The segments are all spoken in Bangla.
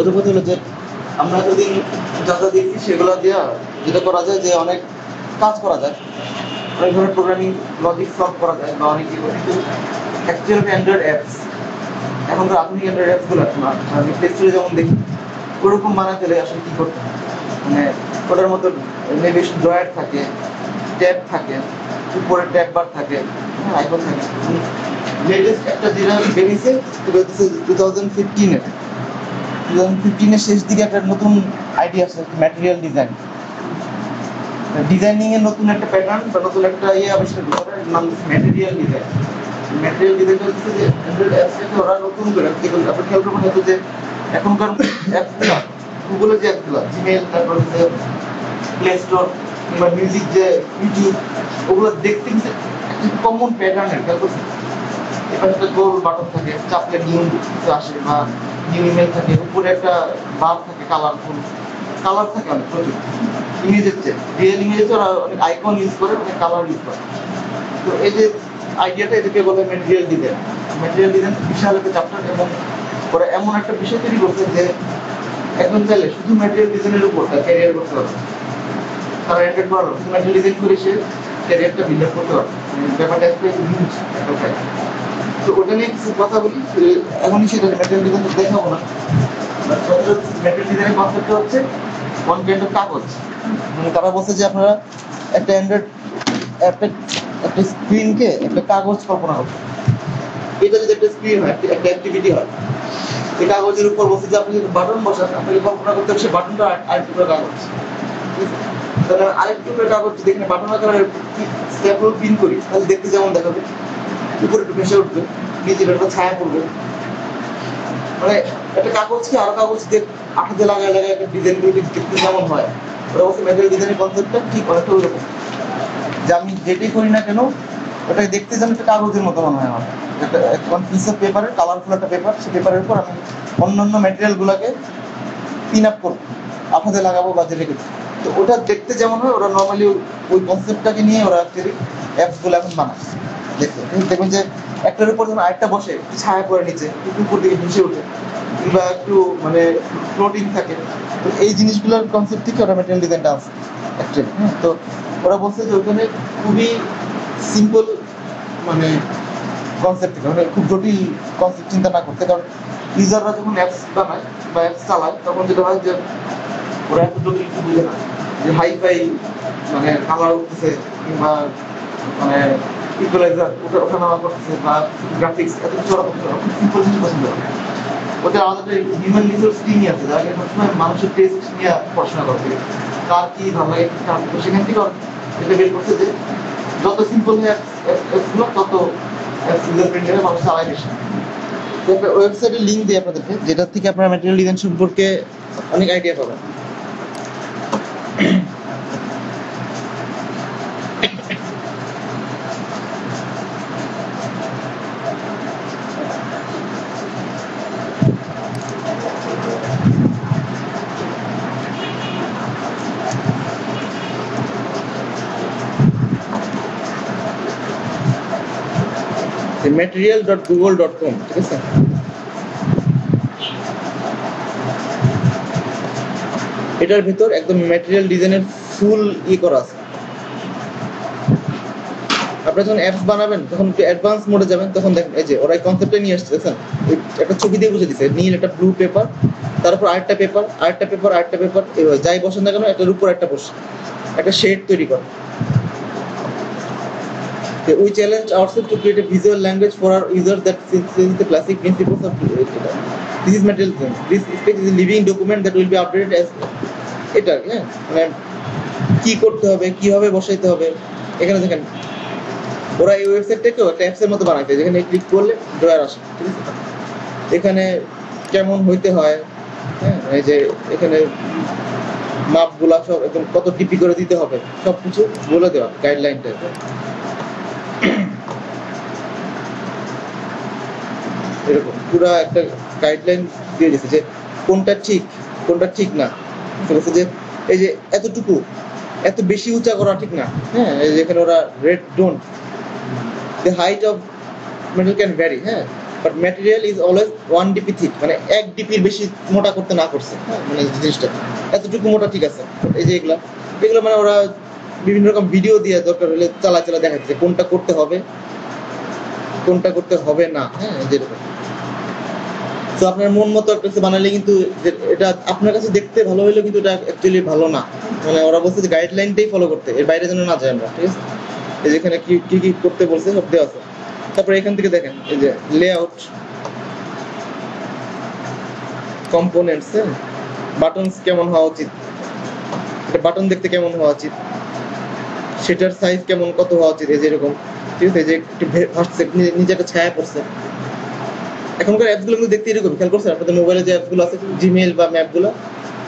প্রথম কথা হলো যে আমরা এতদিন যা যা দেখছি সেগুলো দিয়ে যেটা করা যায় যে অনেক কাজ করা যায়, অনেক ধরনের প্রোগ্রামিং লজিক সলভ করা যায় বা অনেক কিছু, কিন্তু অ্যাকচুয়াল অ্যান্ড্রয়েড অ্যাপস এখনকার আধুনিক অ্যান্ড্রয়েড অ্যাপসগুলো আমি প্লে স্টোরে যেমন দেখি ওরকম বানাতে হলে আসলে কী করতে হয়, মানে ওটার মতো নেভিগেশন ড্রয়ার থাকে, ট্যাব থাকে, উপরে ট্যাব বার থাকে, আইকন থাকে। লেটেস্ট একটা যেটা বেরিয়েছে 2015-এর শেষ দিকে একটা নতুন আইডিয়া আসছে, ম্যাটেরিয়াল ডিজাইনিং এর নতুন একটা প্যাটার্ন বা নতুন একটা আবিষ্কার করে, নাম দিচ্ছে ম্যাটেরিয়াল ডিজাইন। ম্যাটেরিয়াল ডিজাইন হচ্ছে যে অ্যান্ড্রয়েড অ্যাপসটাকে ওরা নতুন করে আপনি খেয়াল করবেন হয়তো যে এখনকার অ্যাপসগুলো, গুগলের যে অ্যাপসগুলো, জিমেল, তারপর যে প্লে স্টোর কিংবা মিউজিক, যে ইউটিউব, ওগুলো দেখতে কিন্তু একটা কমন প্যাটার্নের, খেয়াল করছেন? এখানে একটা গোল বাটন থাকে, চাপলে নিউ কিছু আসে বা নিউ ইমেল থাকে, উপরে একটা বার থাকে, কালার থাকে অনেক প্রচুর ইমেজের চেয়ে, রিয়েল ইমেজের চেয়ে ওরা অনেক আইকন ইউজ করে, অনেক কালার ইউজ করে। তো এই যে আইডিয়াটা, এটাকে বলে ম্যাটেরিয়াল ডিজাইন। ম্যাটেরিয়াল ডিজাইন বিশাল একটা চ্যাপ্টার, এবং ওরা এমন একটা বিষয় তৈরি করছে যে একজন চাইলে শুধু ম্যাটেরিয়াল ডিজাইনের উপর তার ক্যারিয়ার করতে পারবে। তারা অ্যান্ড্রয়েড পারলো শুধু ম্যাটেরিয়াল ডিজাইন করে সে ক্যারিয়ারটা বিল্ড আপ করতে পারবে। ব্যাপারটা একটু হিউজ একটা। তো ওটা নিয়ে কিছু কথা বলি, এখনই সেটা ম্যাটেরিয়াল ডিজাইন দেখাবো না। ম্যাটেরিয়াল ডিজাইনের কনসেপ্টটা হচ্ছে ওয়ান কাইন্ড অফ কাগজ। মানে তারা বলছে যে আপনারা একটা অ্যান্ড্রয়েড অ্যাপের একটা স্ক্রিনকে একটা কাগজ কল্পনা করবেন। এটা যদি একটা স্ক্রিন হয়, একটা অ্যাক্টিভিটি হয়, এই কাগজের উপর বলছে যে আপনি যদি বাটন বসান, আপনাকে কল্পনা করতে হবে সে বাটনটা আরেকটু করে কাগজ। তাহলে আরেকটু করে কাগজ যদি এখানে বাটন আকারে স্ট্যাপল পিন করি, তাহলে দেখতে যেমন দেখাবে, উপরে একটু ভেসে উঠবে, নিচে একটা ছায়া পড়বে। মানে একটা কাগজকে আরো কাগজ দিয়ে আঠাতে লাগায় একটা ডিজাইন করে দেখতে যেমন হয়, ওরা বলছে ম্যাটেরিয়াল ডিজাইনের কনসেপ্টটা ঠিক অনেকটা ওইরকম, যে আমি যেটাই করি না কেন ওটাকে দেখতে যেন একটা কাগজের মতো মনে হয় আমার। একটা পিস অফ পেপারের, কালারফুল একটা পেপার, সেই পেপারের উপর আমি অন্যান্য ম্যাটেরিয়ালগুলোকে পিন আপ করবো, আঠাতে লাগাবো বা যেটা কিছু। তো ওটা দেখতে যেমন হয়, ওরা নর্মালি ওই কনসেপ্টটাকে নিয়ে ওরা অ্যাকচুয়ালি অ্যাপসগুলো এখন বানায়। দেখবেন যে একটার উপর যখন আরেকটা বসে, একটু ছায়া করে নিচে, একটু উপর দিকে ভেসে ওঠে, কিংবা একটু মানে ফ্লোটিং থাকে, তো এই জিনিসগুলোর কনসেপ্ট থেকে ওরা ম্যাটেরিয়াল ডিজাইনটা আছে অ্যাকচুয়ালি। তো ওরা বলছে যে ওখানে খুবই সিম্পল মানে কনসেপ্ট, মানে খুব জটিল কনসেপ্ট চিন্তা না করতে, কারণ ইউজাররা যখন অ্যাপস বানায় বা অ্যাপস চালায় তখন যেটা হয় যে ওরা এত জটিল কিছু বুঝে না, যে হাইফাই মানে কালার উঠতেছে কিংবা মানে ইকুয়ালাইজার ওঠানামা করতেছে বা গ্রাফিক্স, এত কিছু ওরা করতে পারে, খুব সিম্পল কিছু পছন্দ করে। ওদের আমাদের হিউম্যান রিসোর্স টিম আছে যারা সবসময় মানুষের টেস্ট নিয়ে পড়াশোনা করতে, তার কি ভালো লাগে, তো সেখান থেকে এটা বের করছে যে যত সিম্পল অ্যাপসগুলো তত ইউজার ফ্রেন্ডলি হবে, মানুষ চালায় বেশি। একটা ওয়েবসাইটের লিঙ্ক দিই আপনাদেরকে, যেটা থেকে আপনারা ম্যাটেরিয়াল ডিজাইন সম্পর্কে অনেক আইডিয়া পাবেন। material.google.com, ঠিক আছে? এটার ভিতর একদম ম্যাটেরিয়াল ডিজাইনের ফুল করা আছে। আপনারা যখন অ্যাপস বানাবেন তখন একটু অ্যাডভান্স মোডে যাবেন, তখন দেখেন এই যে ওরা এই কনসেপ্টটা নিয়ে আসছে, দেখেন একটা ছবি দিয়ে বুঝে দিচ্ছে, নীল একটা ব্লু পেপার, তারপর আরেকটা পেপার, আরেকটা পেপার, আরেকটা পেপার, এইভাবে যাই বসেন না কেন এটার উপর একটা বসে একটা শেড তৈরি করে। We challenge ourselves to create a visual language for our users that since the classic principles of data. This is material design. This space is a living document that will be updated as এটা, হ্যাঁ, মানে কি করতে হবে, কিভাবে বসাইতে হবে। এখানে দেখেন ওরা এই ওয়েবসাইটটাকেও একটা অ্যাপসের মতো বানাইছে, যেখানে ক্লিক করলে ড্রয়ার আসে, ঠিক আছে? এখানে কেমন হইতে হয়, হ্যাঁ, এই যে এখানে মাপগুলা সব একদম কত টিপি করে দিতে হবে, সব কিছু বলে দেওয়া গাইডলাইনটা। এরকম পুরো একটা গাইডলাইন দিয়ে দিয়েছে যে কোনটা ঠিক না। বলছে যে এই যে এতটুকু এত বেশি উঁচা করা ঠিক না, হ্যাঁ, যেখানে ওরা red don't the height of metal can vary, হ্যাঁ, but material is always 1 DP thick, মানে 1 ডিপির বেশি মোটা করতে না করছে, হ্যাঁ মানে জিনিসটা এতটুকু মোটা ঠিক আছে। এই যে এগুলা এগুলো মানে ওরা বিভিন্ন রকম ভিডিও দিয়ে দরকার হলে চালা দেখাচ্ছে কোনটা করতে হবে কোনটা করতে হবে না, হ্যাঁ যেরকম। তো আপনার মন মতো একটা বানালে কিন্তু এটা আপনার কাছে দেখতে ভালো হলেও কিন্তু এটা অ্যাকচুয়ালি ভালো না, মানে ওরা বলছে যে গাইডলাইনটাই ফলো করতে, এর বাইরে যেন না যায় আমরা, ঠিক আছে। এই যেখানে কি কি কি করতে বলছে সব দেওয়া আছে। তারপরে এখান থেকে দেখেন এই যে লেআউট, কম্পোনেন্টস, বাটনস কেমন হওয়া উচিত, এটা বাটন দেখতে কেমন হওয়া উচিত, সেটার সাইজ কেমন কত হওয়া উচিত, এই যে এরকম, ঠিক আছে। এই যে একটু ভাসছে নিচে একটা ছায়া পড়ছে। এখনকার অ্যাপস গুলো কিন্তু দেখতে এরকম, খেয়াল করছেন আপনাদের মোবাইলে যে অ্যাপস গুলো আছে জিমেইল বা ম্যাপ গুলো,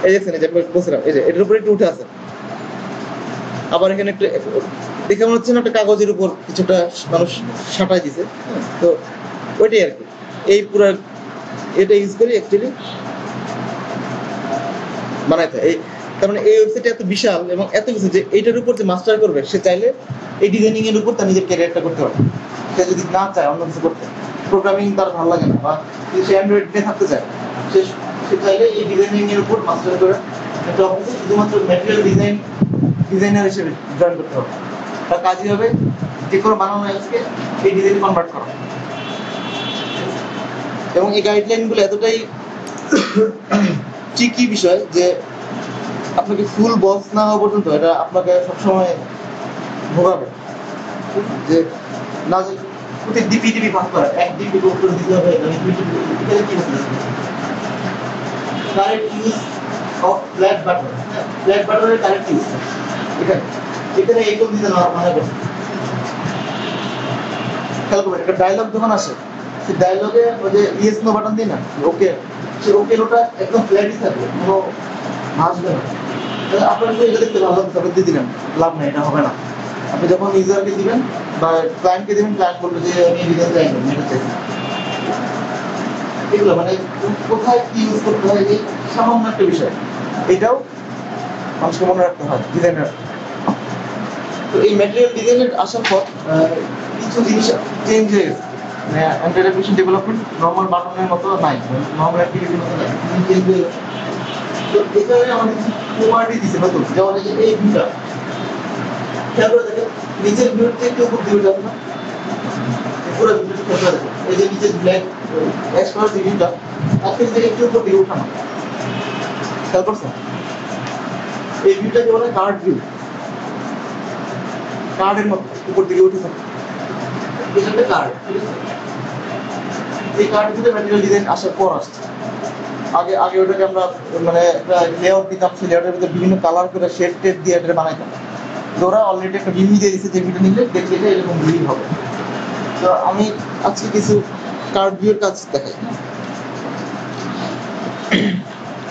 এই দেখছেন এই যে বলছিলাম এই যে এটার উপরে একটু উঠে আছে। আবার এখানে একটু দেখে মনে হচ্ছে না একটা কাগজের উপর কিছুটা মানুষ সাঁটাই দিছে, তো ওইটাই আর কি। এই পুরো এটা ইউজ করি অ্যাকচুয়ালি বানাইতে। এই তার মানে এই ওয়েবসাইটটা এত বিশাল এবং এত কিছু যে এইটার উপর যে মাস্টার করবে সে চাইলে এই ডিজাইনিং এর উপর তার নিজের ক্যারিয়ারটা করতে পারে। সে যদি না চায় অন্য কিছু করতে, প্রোগ্রামিং তার ভালো লাগে না বা সে অ্যান্ড্রয়েড নিয়ে থাকতে চায়, সে চাইলে এই ডিজাইনিং এর উপর মাস্টার করে একটা অফিসে শুধুমাত্র ম্যাটেরিয়াল ডিজাইনার হিসেবে জয়েন করতে হবে। তার কাজই হবে যে কোনো বানানো অ্যাপসকে এই ডিজাইনে কনভার্ট করা। এবং এই গাইডলাইনগুলো এতটাই ট্রিকি বিষয় যে আপনাকে ফুল বক্স না হওয়া পর্যন্ত এটা আপনাকে সবসময় ভোগাবে, যে না যে প্রতি ডিপি ভাগ করা, 1 ডিপি করে দিতে হবে, correct use of flat button, flat বাটনের কারেক্ট ইউজ এখানে এইগুলো দিতে না মনে করছে। খেয়াল করবেন একটা ডায়লগ যখন আসে সেই ডায়লগে ওই যে ইয়েস নো বাটন দিই না, ওকে, সে ওকে নোটা একদম ফ্ল্যাটই থাকবে, কোনো আসবে না। আপনার যদি এটা দেখতে ভালো লাগছে আপনি দিয়ে দিলেন, লাভ নেই, এটা হবে না। আপনি যখন ইউজারকে দিবেন বা ক্লায়েন্টকে দিবেন, ক্লায়েন্ট বলবে যে আমি ডিজাইন চাই না, এটা চাই। এগুলো মানে কোথায় কি ইউজ করতে হয় এই সামান্য একটা বিষয়, এটাও মানুষকে মনে রাখতে হয় ডিজাইনার। তো এই ম্যাটেরিয়াল ডিজাইনের আসার পর কিছু জিনিস চেঞ্জ হয়ে গেছে, মানে অ্যান্ড্রয়েড অ্যাপ্লিকেশন ডেভেলপমেন্ট নর্মাল বাটনের মতো নাই, নর্মাল অ্যাপ্লিকেশন মতো নাই, চেঞ্জ হয়ে গেছে। তো এখানে আমাদের কিছু প্রপার্টি দিছে নতুন, যেমন এই ভিউটা খেয়াল করে দেখেন, নিচের ভিউর থেকে উপর ভিউটা আছে না, পুরো ভিউটা খেয়াল করে দেখেন, এই যে নিচের ব্ল্যাক এক্সট্রা ভিউটা তার থেকে একটু উপর দিকে উঠানো, খেয়াল করছেন? এই ভিউটাকে বলে কার্ড ভিউ, কার্ডের মতো উপর দিকে উঠে থাকে, এটা একটা কার্ড। এই কার্ড ভিতরে ম্যাটেরিয়াল ডিজাইন আসার পর আসছে। আগে ওটাকে আমরা মানে একটা লেআউট দিতাম, সেই লেআউটের ভিতরে বিভিন্ন কালার করে শেড টেড দিয়ে এটা বানাইতাম। ওরা অলরেডি একটা ভিউ দিয়ে দিচ্ছে যে ভিউটা নিলে দেখলে এটা এরকম ভিউ হবে। তো আমি আজকে কিছু কার্ড ভিউর কাজ দেখাই।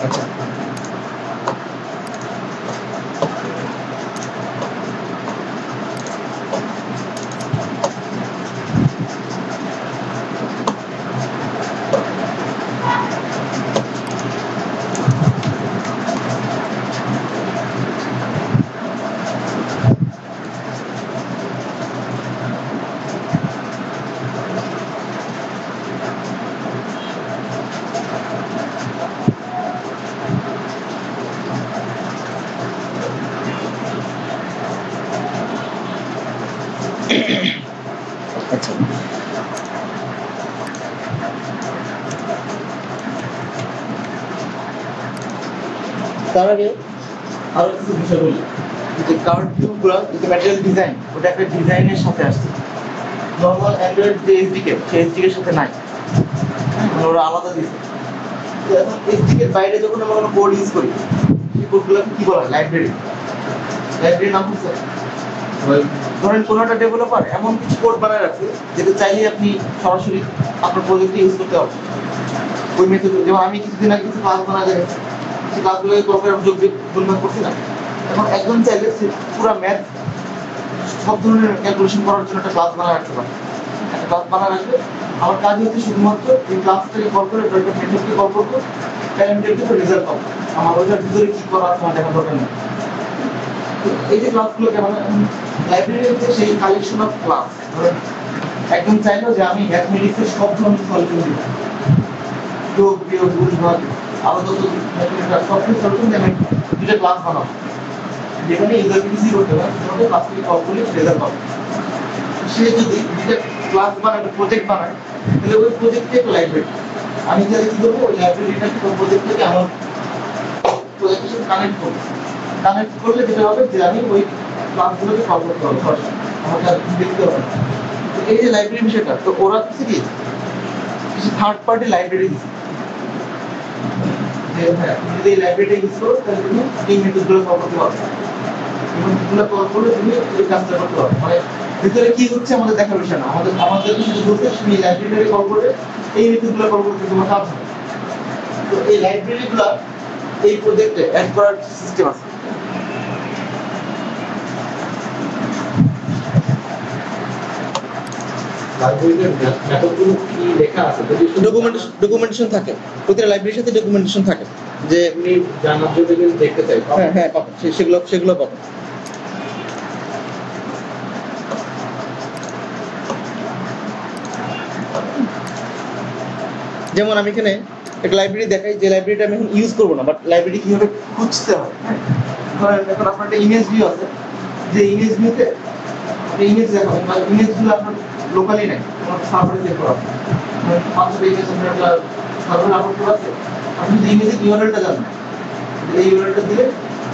আচ্ছা, আচ্ছা, তার আগে আরো কিছু বিষয় বলি, যে কার্ড ভিউ গুলো যে ম্যাটেরিয়াল ডিজাইন, ওটা একটা ডিজাইনের সাথে আসছে। নর্মাল অ্যান্ড্রয়েড যে এসডিকে, সেই এসডিকে সাথে নাই, মানে ওরা আলাদা দিয়েছে। তো এখন এসডিকের বাইরে যখন আমরা কোনো কোড ইউজ করি, সেই কোডগুলোকে কি বলা হয়? লাইব্রেরির নাম হচ্ছে, ধরেন কোনো একটা ডেভেলপার এমন কিছু কোড বানায় রাখছে যেটা চাইলে আপনি সরাসরি আপনার প্রজেক্টে ইউজ করতে পারবেন ওই মেথড। যেমন আমি কিছুদিন আগে কিছু ক্লাস বানায় রেখেছি, সেই ক্লাসগুলোকে প্রোগ্রাম যোগদান করছি না। এখন একজন চাইলে পুরো ম্যাথ সব ধরনের ক্যালকুলেশন করার জন্য একটা ক্লাস বানায় রাখতে পারে। একটা ক্লাস বানায় রাখলে আমার কাজ হচ্ছে শুধুমাত্র এই ক্লাসটাকে কল করে মেথডকে কল করবো, প্যারামিটারকে রেজাল্ট পাবো। আমার ওইটার ভিতরে কি করা আছে আমার দেখা দরকার নেই। এই যে ক্লাসগুলো কেমন লাইব্রেরি হচ্ছে সেই কালেকশন অফ ক্লাস, ধরেন একদম চাইলো যে আমি ম্যাথমেটিক্সের সব ধরনের সলিউশন দিব, যোগ বিয়োগ গুণ ভাগ আলাদা সব কিছু সলিউশন দিয়ে আমি দুটো ক্লাস বানাবো, যেখানে ইউজারকে ইজি করতে পারে সেটাকে ক্লাসকে কল করে রেজাল্ট পাবে। সে যদি দুটো ক্লাস বানায় একটা প্রজেক্ট বানায়, তাহলে ওই প্রজেক্টে একটা লাইব্রেরি, আমি তাহলে কি করবো ওই লাইব্রেরিটাকে ওই প্রজেক্ট থেকে আমার প্রজেক্টের সাথে কানেক্ট করলে যেটা হবে যে আমি ওই ক্লাসগুলোকে কল করতে পারবো সরাসরি, আমাকে আর দেখতে হবে না। এই যে লাইব্রেরি বিষয়টা, তো ওরা কিছু কি কিছু থার্ড পার্টি লাইব্রেরি দিচ্ছে, যে হ্যাঁ তুমি যদি এই লাইব্রেরিটা ইউজ করো তাহলে তুমি এই মেথডগুলো কল করতে পারবে, এবং এগুলো কল করলে তুমি এই কাজটা করতে পারবে। মানে ভিতরে কি হচ্ছে আমাদের দেখার বিষয় না, আমাদের শুধু বলতে তুমি এই লাইব্রেরিটাকে কল করলে এই মেথডগুলো কল করতে তোমার কাজ হবে। তো এই লাইব্রেরিগুলো এই প্রজেক্টে অ্যাড করার সিস্টেম আছে। ডকুমেন্টেশন থাকে, প্রতিটা লাইব্রেরির সাথে ডকুমেন্টেশন থাকে, যে আপনি জানার জন্য যদি দেখতে চাই হ্যাঁ হ্যাঁ পাবেন, সেগুলো পাবেন। যেমন আমি এখানে একটা লাইব্রেরি দেখাই, যে লাইব্রেরিটা আমি এখন ইউজ করবো না, বাট লাইব্রেরি কিভাবে খুঁজতে হয়। ধরেন এখন আপনার একটা ইমেজ ভিউ আছে, যে ইমেজ ভিউতে ইমেজ দেখাবেন, বা ইমেজগুলো আপনার লোকালি নাই, তোমার সার্ভারে চেক করা, 500 ইমেজ আপনার সার্ভারে আপলোড করা আছে, আপনি যে ইমেজের ইউআরএলটা জানেন, এই ইউআরএলটা দিলে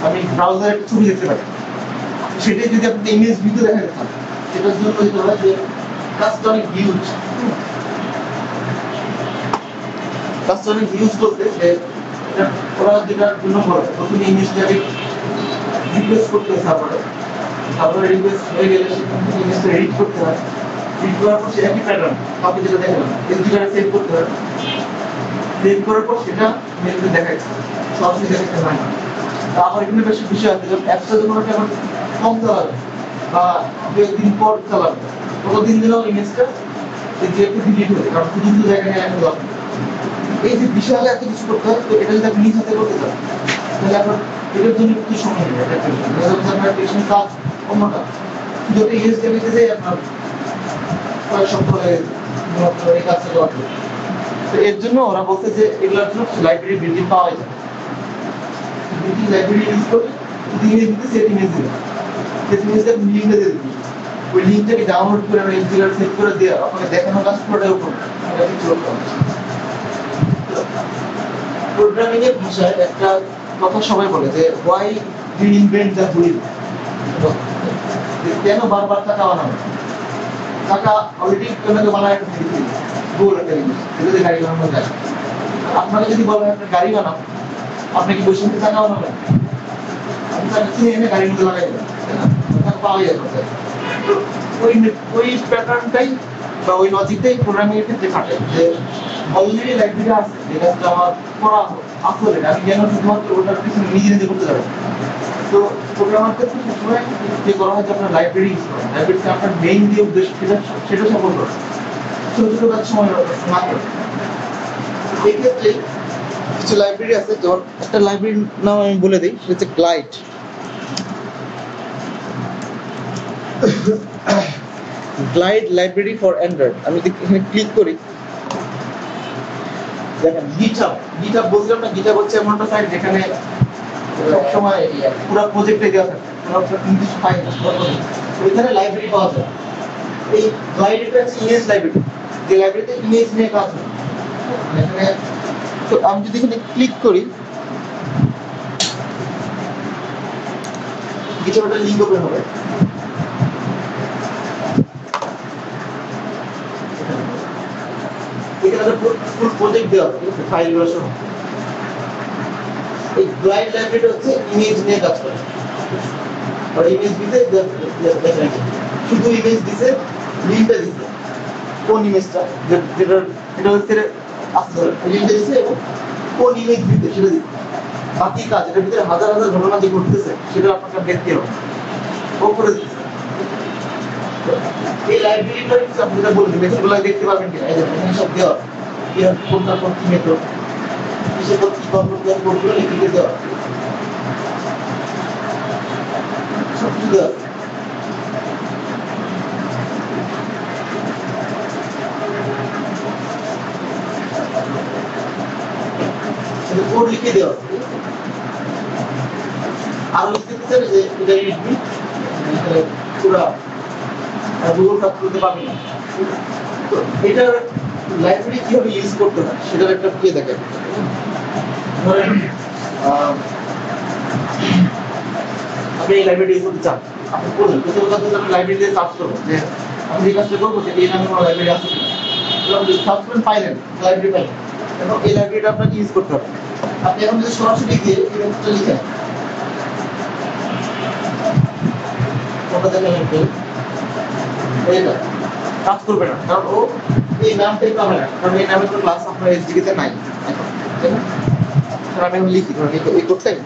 আমি ব্রাউজারে একটা ছবি দেখতে পাই, সেটাই যদি আপনি ইমেজ ভিউতে দেখাতে চান, সেটার জন্য যেতে হয় যে কাজটা অনেক হিউজ। কাজটা অনেক হিউজ বলতে যে ওরা যেটার জন্য বলে প্রথমে ইমেজটাকে রিকোয়েস্ট করতে হয় সার্ভারে রিকোয়েস্ট হয়ে গেলে সেখান থেকে ইমেজটা এডিট করতে হয়, এডিট করার পর সেটা কি প্যাটার্ন কাউকে যেটা দেখালাম এসডিআর সেভ করতে হয়, সেভ করার পর সেটা মেলতে দেখাচ্ছে, সরাসরি দেখাতে হয় না। আবার এখানে বেশ বিষয় আছে, যেমন অ্যাপসটা যখন আপনি এখন কম চালাবেন বা 2-1 দিন পর চালাবেন, ততদিন দিনও ইমেজটা একটু ডিলিট হয়ে যায়, কারণ শুধু জায়গায় এখন দরকার। এই যে বিশাল এত কিছু করতে হয়, তো এটা যদি আপনি নিজ হাতে করতে চান তাহলে আপনার এটার জন্য কিছু সময় নেবে, আপনার পেছনে কাজ অন্যটা যদি ইউজ করতে যে আপনার কয়েক সপ্তাহ লাগে এই কাজটা করতে। তো এর জন্য ওরা বলছে যে এগুলোর জন্য লাইব্রেরি বিল্ডিং পাওয়া যায়, বিল্ডিং লাইব্রেরি ইউজ করে যদি ইমেজ দিতে সেট ইমেজ দিবে, সেট ইমেজটা লিঙ্কটা দিয়ে দিবে, ওই লিঙ্কটাকে ডাউনলোড করে আমরা ইনস্টলার সেট করে দেওয়া আপনাকে দেখানো কাজ পুরোটাই উপর এটা কিছু করতে হবে। প্রোগ্রামিং এর ভাষায় একটা কথা সবাই বলে যে why reinvent the wheel, কেন বারবার চাকা বানাবো, চাকা অলরেডি কেন বানায় একটা দিয়েছি গোল একটা জিনিস যদি গাড়ি বানানো যায়। আপনাকে যদি বলা হয় আপনি গাড়ি বানাও, আপনি কি বসে থেকে চাকা বানাবেন, আপনি চাকা কিনে এনে গাড়ির মধ্যে লাগাই দেবেন, চাকা পাওয়া যায়। তো ওই প্যাটার্নটাই বা ওই লজিকটাই প্রোগ্রামিং এর ক্ষেত্রে খাটে, যে অলরেডি লাইব্রেরি আছে যেটা আমার করা আসলে আমি যেন শুধুমাত্র ওটার পিছনে নিজে করতে যাবো। তো প্রোগ্রামার ক্ষেত্রে সবসময় যে করা হয় যে আপনার লাইব্রেরি ইউজ করেন, লাইব্রেরিতে আপনার মেইন যে উদ্দেশ্য সেটা সফল করা, ছোট ছোট কাজ সময় মাত্র। এই ক্ষেত্রে কিছু লাইব্রেরি আছে, যেমন একটা লাইব্রেরির নাম আমি বলে দিই, সেটা হচ্ছে glide. Glide library for Android. আমি যদি এখানে ক্লিক করি, দেখেন গিটহাব বলছিলাম না, গিটহাব হচ্ছে এমন একটা সাইট যেখানে সবসময় পুরো প্রজেক্টে দেওয়া থাকে, নির্দিষ্ট ফাইল ওইখানে লাইব্রেরি পাওয়া যায়। এই গ্লাইডটা হচ্ছে ইমেজ লাইব্রেরি, যে লাইব্রেরিতে ইমেজ নিয়ে কাজ হয়। এখানে তো আমি যদি এখানে ক্লিক করি, গিটহাবের লিংক ওপেন হবে। এখানে ফুল প্রজেক্ট দেওয়া আছে, ফাইলগুলো সহ। এই গ্লাইড লাইব্রেরি হচ্ছে ইমেজ নিয়ে কাজ করে, আর ইমেজ দিতে শুধু ইমেজ দিতে লিঙ্কটা দিতে, কোন ইমেজটা যেটা এটা হচ্ছে আসলে লিঙ্কটা দিতে এবং কোন ইমেজ দিতে সেটা দিতে। বাকি কাজ এটার ভিতরে হাজার হাজার ঘটনা যে ঘটতেছে সেটা আপনাকে দেখতে হবে, ও করে দিচ্ছে। এই লাইব্রেরিটা আপনি যেটা বলবেন মেথডগুলো দেখতে পাবেন কিনা, এই দেখুন এখানে সব দেওয়া, কি কোনটা কোন কি মেথড, কিসের পর কি কল করতে হবে, কোডগুলো লিখে দেওয়া, সব কিছু দেওয়া। ইউএসবি দেওয়া আছে, আর দেখতেছেন যে এটা ইউএসবি পুরো গুগল কাজ করতে পারবে না। তো এটার লাইব্রেরি কিভাবে ইউজ করতে হয় সেটার একটা দেখেন। ধরেন আপনি এই লাইব্রেরি ইউজ করতে চান, আপনি করবেন প্রথম কথা হচ্ছে আপনি লাইব্রেরিতে সার্চ করবেন যে আমি যে কাজটা করবো সেটা এই নামে কোনো লাইব্রেরি আছে কিনা। আপনি সার্চ করেন পাইলেন, লাইব্রেরি পাইলেন, এবং এই লাইব্রেরিটা আপনাকে ইউজ করতে হবে। আপনি এখন যদি সরাসরি গিয়ে এই লেখাটা লিখেন, ওটা দেখেন এটা কাজ করবে না, কারণ ও এই নামটাই পাবে না, কারণ এই নামের কোনো ক্লাস আপনার এসডিকে তে নাই এখন, ঠিক আছে? আমি এখন লিখি ধরেন এই কোডটাই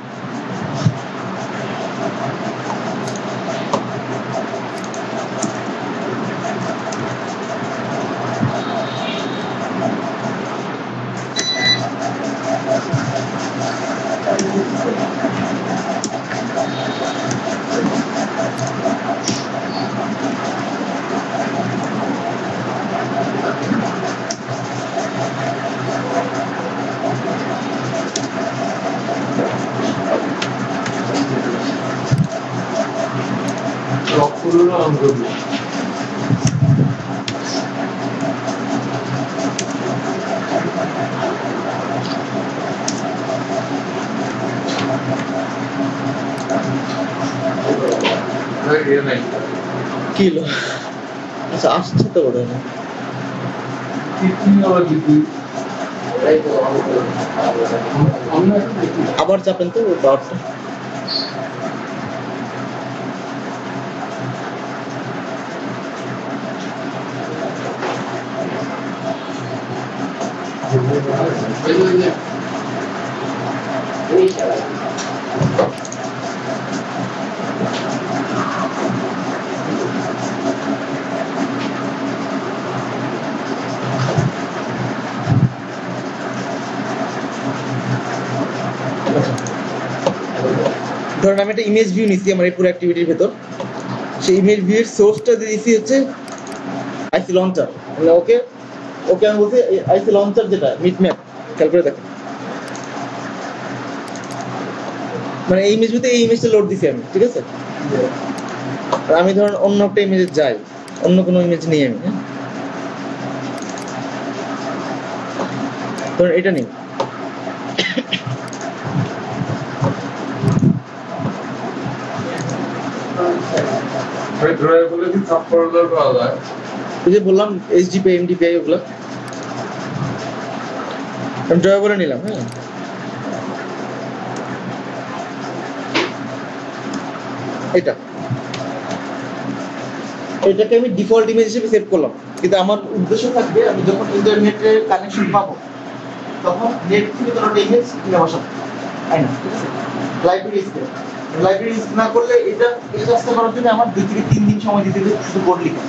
রকগুলো অন করবো। কি হলো? আচ্ছা আসছে তো ওটা না, আবার চাপেন তো ডটটা। ধরেন আমি একটা ইমেজ ভিউ নিচ্ছি আমার এই পুরো অ্যাক্টিভিটির ভেতর, সেই ইমেজ ভিউ এর সোর্সটা দিয়েছি হচ্ছে আইসি লঞ্চার। মানে ওকে ওকে আমি বলছি আইসি লঞ্চার যেটা মিটম্যাপ, খেয়াল করে দেখেন, মানে এই ইমেজ ভিউতে এই ইমেজটা লোড দিছি আমি, ঠিক আছে? আর আমি ধরেন অন্য একটা ইমেজে যাই, অন্য কোনো ইমেজ নিই আমি, হ্যাঁ ধরেন এটা নেই, ওই যে বললাম এইচডিপিআই এমডিপিআই ওগুলো আমি ড্রয়াবলে নিলাম। হ্যাঁ এটাকে আমি ডিফল্ট ইমেজ হিসেবে সেভ করলাম, কিন্তু আমার উদ্দেশ্য থাকবে আমি যখন ইন্টারনেটের কানেকশন পাবো তখন নেট থেকে কোনো ইমেজ কিনে বসাবো, তাই না? ঠিক আছে, লাইব্রেরি ইউজ না করলে এটা এই কাজটা করার জন্য আমার 2 থেকে 3 দিন সময় দিতে হবে শুধু কোড লিখে,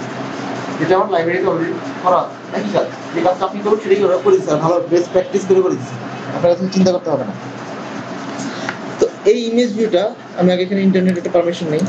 যেটা আমার লাইব্রেরিতে অলরেডি করা একই কাজ। যে কাজটা আপনি করবেন সেটাই ওরা করে দিচ্ছে, ভালো বেস্ট প্র্যাকটিস করে দিচ্ছে, আপনার কাছে চিন্তা করতে হবে না। তো এই ইমেজ ভিউটা আমি আগে এখানে ইন্টারনেটে একটা পারমিশন নেই,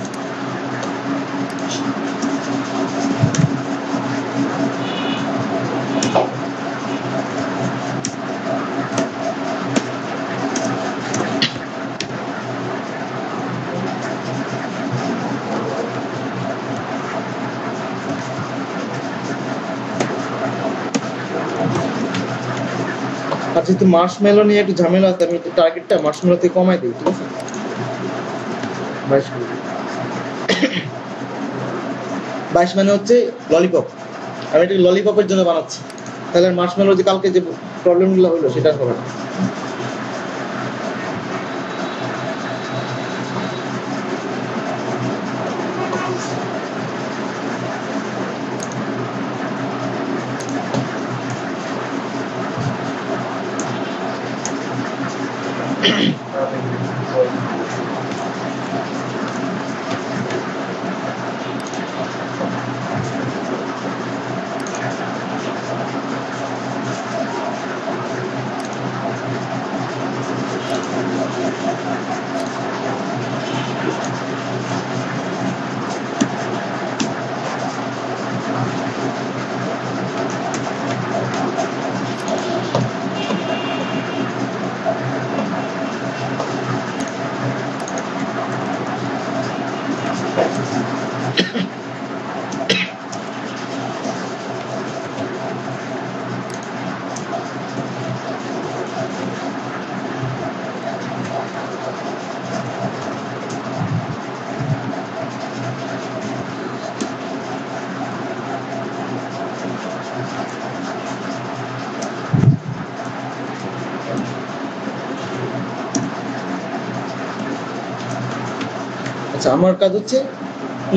আর যেহেতু মার্শমেলো নিয়ে একটু ঝামেলা আছে, আমি একটু টার্গেটটা মার্শমেলো থেকে কমাই দিই, ঠিক আছে? 22 মানে হচ্ছে ললিপপ, আমি এটা ললিপপের জন্য বানাচ্ছি, তাহলে মার্শমেলো যে কালকে যে প্রবলেমগুলো হলো সেটা হবে না। আচ্ছা, আমার কাজ হচ্ছে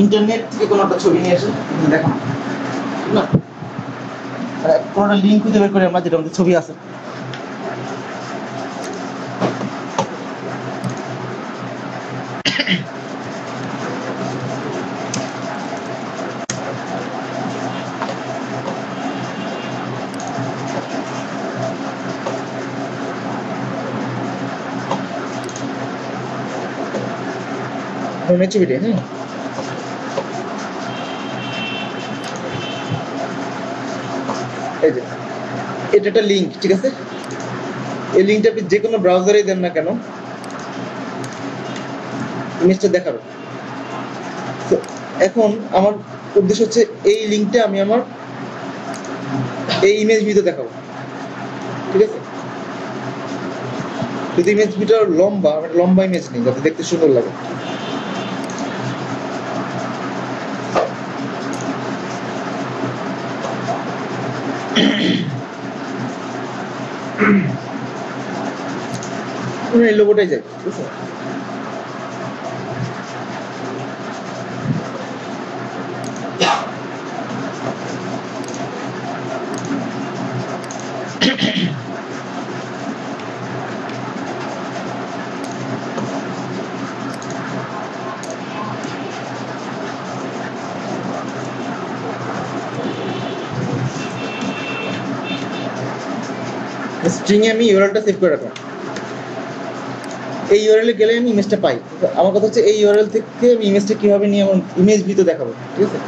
ইন্টারনেট থেকে কোনো একটা ছবি নিয়ে এসে দেখানো, ঠিক না? কোনো একটা লিঙ্ক খুঁজে বের করে আমরা, যেটা আমাদের ছবি আছে। ছবিটা, হ্যাঁ, এই যে এটা একটা লিঙ্ক, ঠিক আছে? এই লিঙ্কটা আপনি যে কোনো ব্রাউজারেই দেন না কেন, ইমেজটা দেখাবে। তো এখন আমার উদ্দেশ্য হচ্ছে এই লিঙ্কটা আমি আমার এই ইমেজ ভিডিও দেখাবো, ঠিক আছে? যদি ইমেজ ভিডিও লম্বা, লম্বা ইমেজ নেই যাতে দেখতে সুন্দর লাগে। এই লোগোটাই যাই, ঠিক আছে? স্ট্রিং এ আমি ইউআরএলটা সেভ করে রাখলাম। এই ইউআরএল এ গেলে আমি ইমেজটা পাই। আমার কথা হচ্ছে এই ইউআরএল থেকে আমি ইমেজটা কিভাবে নিয়ে আমার ইমেজ ভিডিও দেখাবো, ঠিক আছে?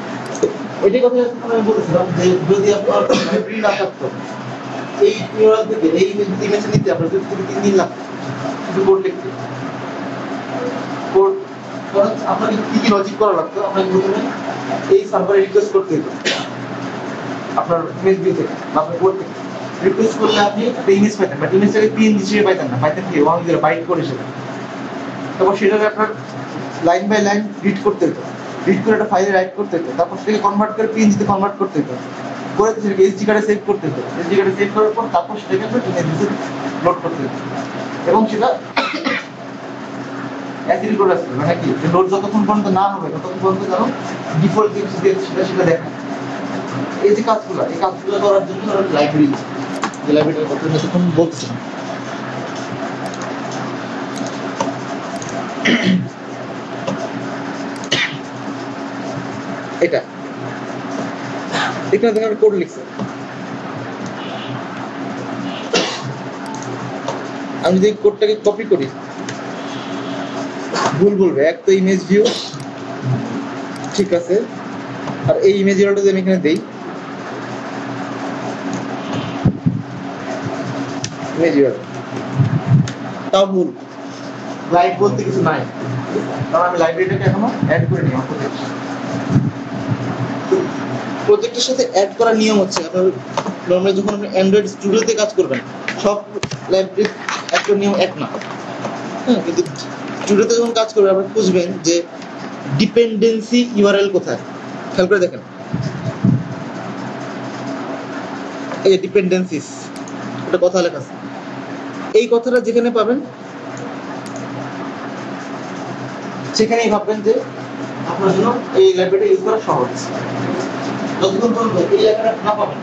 এটাই কথা আমি বলছিলাম যে যদি আপনার লাইব্রেরি না থাকতো, এই ইউআরএল থেকে এই ইমেজ নিতে আপনার 2-3 দিন লাগতো শুধু কোড লিখতে। কোড আপনাকে কি কি লজিক করা লাগতো? আপনাকে প্রথমে এই সার্ভারে রিকোয়েস্ট করতে হতো আপনার ইমেজ ভিউ থেকে বা আপনার কোড থেকে। রিকোয়েস্ট করলে আপনি একটা ইমেজ পাইতেন, বাট ইমেজটাকে পিএনজি হিসেবে পাইতেন না, পাইতেন কি 1 বাইট করে সেটা। তারপর সেটাকে আপনার লাইন বাই লাইন রিড করতে হতো, রিড করে একটা ফাইলে রাইট করতে হতো, তারপর সেটাকে কনভার্ট করে পিএনজিতে কনভার্ট করতে হতো, করে সেটাকে এসডি কার্ডে সেভ করতে হতো, এসডি কার্ডে সেভ করার পর তারপর সেটাকে আপনার ইমেজে লোড করতে হতো। এবং সেটা অ্যাসিড করে আসবে, মানে কি লোড যতক্ষণ পর্যন্ত না হবে ততক্ষণ পর্যন্ত যেন ডিফল্ট যে সেটা দেখা। এই যে কাজগুলো, এই কাজগুলো করার জন্য লাইব্রেরি, যে লাইব্রেরিটার কথা যতক্ষণ বলছিলাম, এটা এখানে দেখেন কোড লিখছে। আমি যদি কোডটাকে কপি করি, ভুল বলবে। এক তো ইমেজ ভিউ, ঠিক আছে, আর এই ইমেজ ভিউটা যদি আমি এখানে দেই, ইমেজ ভিউ তাও ভুল। লাইভ বলতে কিছু নাই, কারণ আমি লাইব্রেরিটাকে এখনো অ্যাড করে নিই আমার প্রজেক্টের সাথে অ্যাড করার নিয়ম হচ্ছে আপনার নরমালি যখন আপনি অ্যান্ড্রয়েড স্টুডিওতে কাজ করবেন সব লাইব্রেরি একটা নিয়ম এক না, হ্যাঁ, কিন্তু স্টুডিওতে যখন কাজ করবেন আপনি বুঝবেন যে ডিপেন্ডেন্সি ইউআরএল কোথায়। খেয়াল করে দেখেন, এই যে ডিপেন্ডেন্সিস, একটা কথা লেখা আছে, এই কথাটা যেখানে পাবেন সেখানেই ভাববেন যে আপনার জন্য এই লাইব্রেরিটা ইউজ করা সহজ। যতক্ষণ পর্যন্ত এই লেখাটা না পাবেন,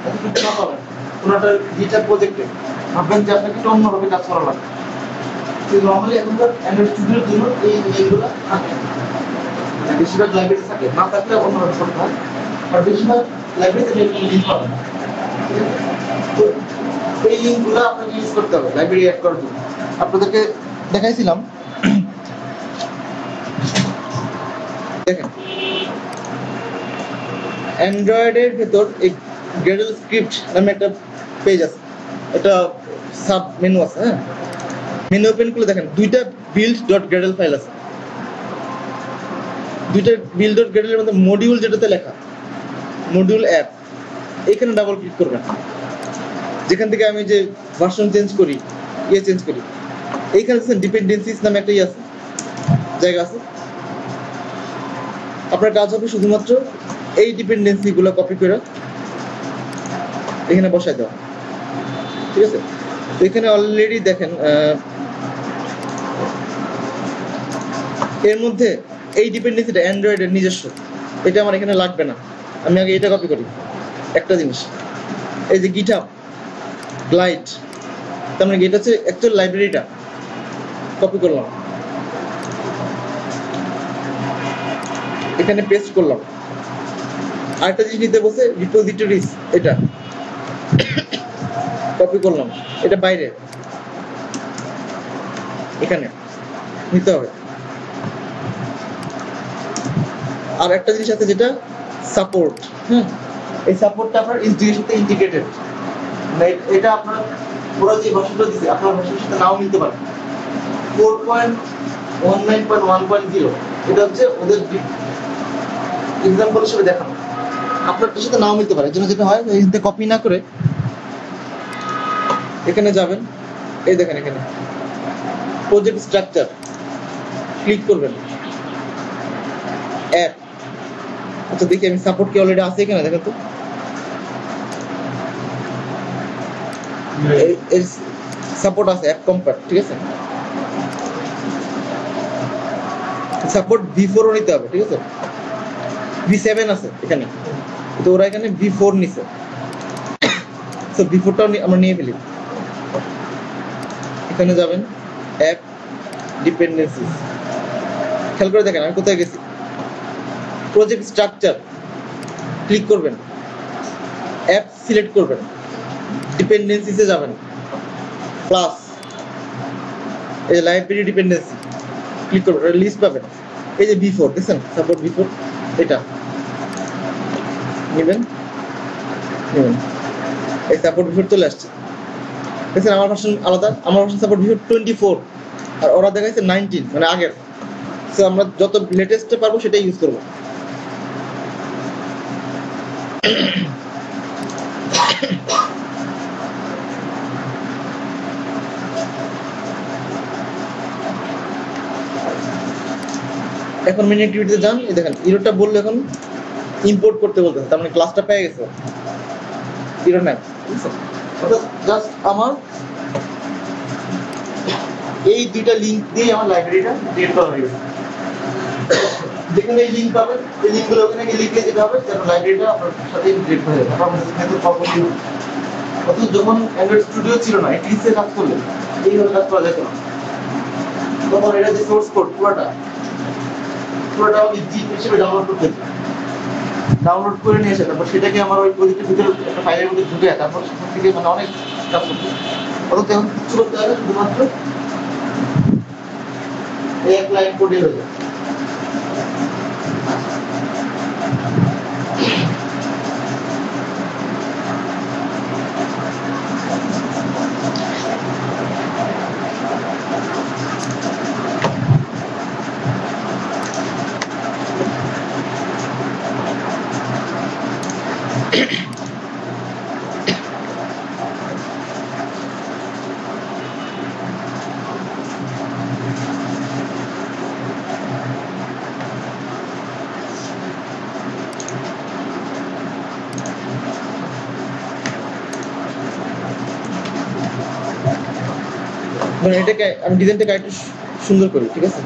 কোনো একটা ডিজিটাল প্রজেক্টে ভাববেন যে আপনাকে একটু অন্যভাবে কাজ করা লাগবে। কিন্তু নর্মালি এখনকার অ্যান্ড্রয়েড স্টুডিওর জন্য এই মেইলগুলো থাকে, বেশিরভাগ লাইব্রেরি থাকে, না থাকলে অন্যভাবে করতে হয়। আর বেশিরভাগ লাইব্রেরিতে লিঙ্ক পাবেন, তো এই লিঙ্কগুলো আপনাকে ইউজ করতে হবে লাইব্রেরি অ্যাড করার জন্য। আপনাদেরকে দেখাইছিলাম, দেখেন অ্যান্ড্রয়েডের ভেতর এই গ্রেডল স্ক্রিপ্ট নামে একটা পেজ আছে, একটা সাব মেনু আছে, হ্যাঁ, মেনু ওপেন করলে দেখেন দুইটা build.gradle ফাইল আছে। দুইটা build.gradle এর মধ্যে মডিউল যেটাতে লেখা মডিউল অ্যাপ, এখানে ডাবল ক্লিক করবেন। যেখান থেকে আমি যে ভার্সন চেঞ্জ করি, চেঞ্জ করি, এইখানে দেখছেন ডিপেন্ডেন্সিস নামে একটা আছে, জায়গা আছে। আপনার কাজ হবে শুধুমাত্র এই ডিপেন্ডেন্সি গুলো কপি করে এখানে বসায় দেওয়া, ঠিক আছে? তো এখানে অলরেডি দেখেন এর মধ্যে এই ডিপেন্ডেন্সিটা অ্যান্ড্রয়েডের নিজস্ব, এটা আমার এখানে লাগবে না। আমি আগে এটা কপি করি একটা জিনিস, এই যে গিটহাব গ্লাইড, তার মানে এটা হচ্ছে অ্যাকচুয়াল লাইব্রেরিটা, কপি করলাম, এখানে পেস্ট করলাম। আরেকটা জিনিস নিতে বসে রিপোজিটরিজ, এটা কপি করলাম, এটা বাইরে এখানে নিতে হবে। আর একটা জিনিস আছে যেটা সাপোর্ট, এই সাপোর্টটা আপনার এসডিএর সাথে ইন্টিগ্রেটেড, এটা আপনার পুরো যে ভার্সনটা দিছে আপনার ভার্সনের সাথে নাও মিলতে পারে। 4.19.1.0 এটা হচ্ছে ওদের এক্সাম্পল হিসেবে দেখানো, আপনারটার সাথে নাও মিলতে পারে। এর জন্য যেটা হয় এখানে কপি না করে এখানে যাবেন, এই দেখেন এখানে প্রজেক্ট স্ট্রাকচার ক্লিক করবেন, অ্যাড। আচ্ছা দেখি আমি সাপোর্ট কি অলরেডি আছে এখানে, দেখেন তো এর সাপোর্ট আছে অ্যাপ কম্প্যাক্ট, ঠিক আছে। সাপোর্ট V4 ও নিতে হবে, ঠিক আছে। V7 আছে এখানে, তো ওরা এখানে V4 নিছে, সো V4টাও আমরা নিয়ে ফেলি। এখানে যাবেন অ্যাপ ডিপেন্ডেন্সিস, খেয়াল করে দেখেন আমি কোথায় গেছি। প্রজেক্ট স্ট্রাকচার ক্লিক করবেন, অ্যাপ সিলেক্ট করবেন, ডিপেন্ডেন্সিসে যাবেন, প্লাস এই লাইব্রেরি ডিপেন্ডেন্সি ক্লিক করবেন, লিস্ট পাবেন। এই যে V4 দেখছেন, সাপোর্ট V4, এটা নেবেন, এই সাপোর্ট V4 চলে আসছে। দেখছেন আমার ভার্সন আলাদা, আমার ভার্সন সাপোর্ট V4 24 আর ওরা দেখাইছে 19, মানে আগের। সো আমরা যত লেটেস্টে পারবো সেটাই ইউজ করবো। এখন মেন অ্যাক্টিভিটিতে যান, এই দেখেন ইরোটা বললো এখন ইম্পোর্ট করতে বলতেছে, তার মানে ক্লাসটা পেয়ে গেছে, ইরোর নাই। জাস্ট আমার এই দুইটা লিঙ্ক দিয়ে আমার লাইব্রেরিটা ক্রিয়েট করা হয়ে গেছে। যেখানে এই লিঙ্ক পাবেন, এই লিঙ্কগুলো ওখানে গিয়ে লিখে দিতে হবে যেন লাইব্রেরিটা আপনার সাথে ইন্টিগ্রেট হয়ে যায়। আপনার মেথড প্রপারলি, অথচ যখন অ্যান্ড্রয়েড স্টুডিও ছিল না, এটিসে কাজ করলে এইভাবে কাজ করা যেত না। তখন এটা যে সোর্স কোড পুরোটা আমি জিপ হিসেবে ডাউনলোড করতে, ডাউনলোড করে নিয়ে এসে তারপর সেটাকে আমার ওই প্রজেক্টের ভিতরে একটা ফাইলের মধ্যে ঢুকে, তারপর সেখান থেকে মানে অনেক কাজ করতে। অথচ এখন কিছু করতে হবে, শুধুমাত্র এক লাইন কোডে হয়ে যায়। মানে এটাকে আমি ডিজাইনটাকে একটু সুন্দর করি, ঠিক আছে।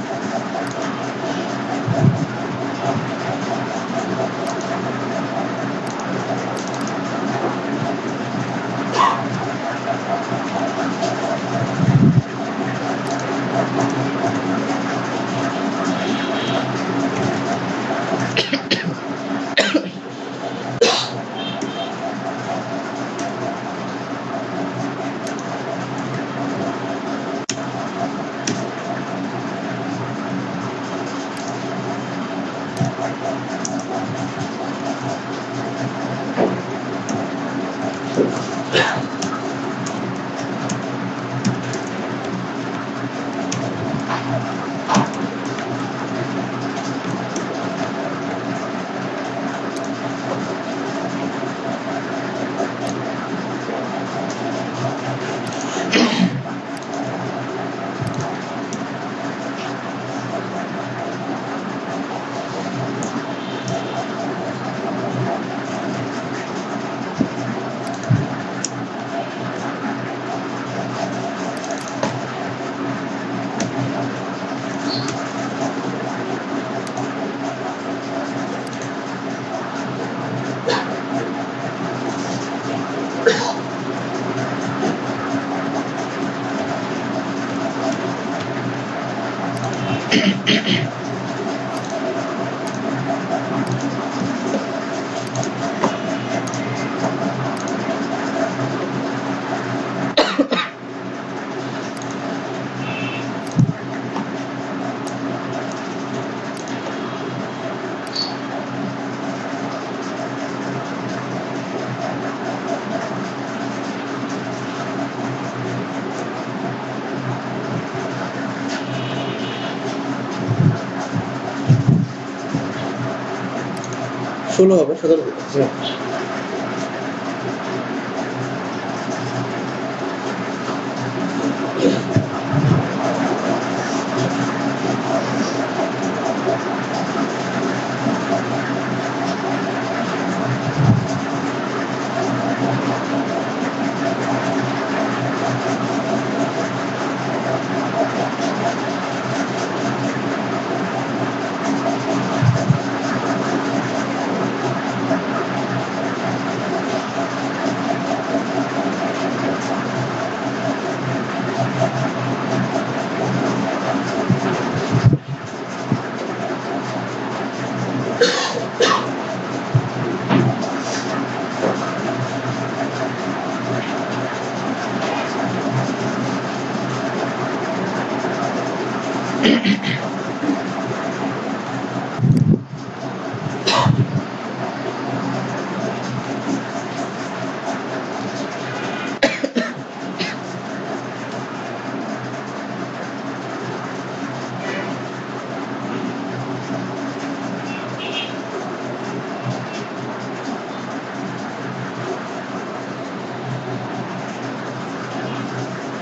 16 হবে 17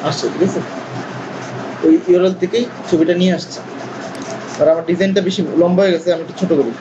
আসছে, ঠিক আছে? ওই ইউআরএল থেকেই ছবিটা নিয়ে আসছে। আর আমার ডিজাইনটা বেশি লম্বা হয়ে গেছে, আমি একটু ছোট করি।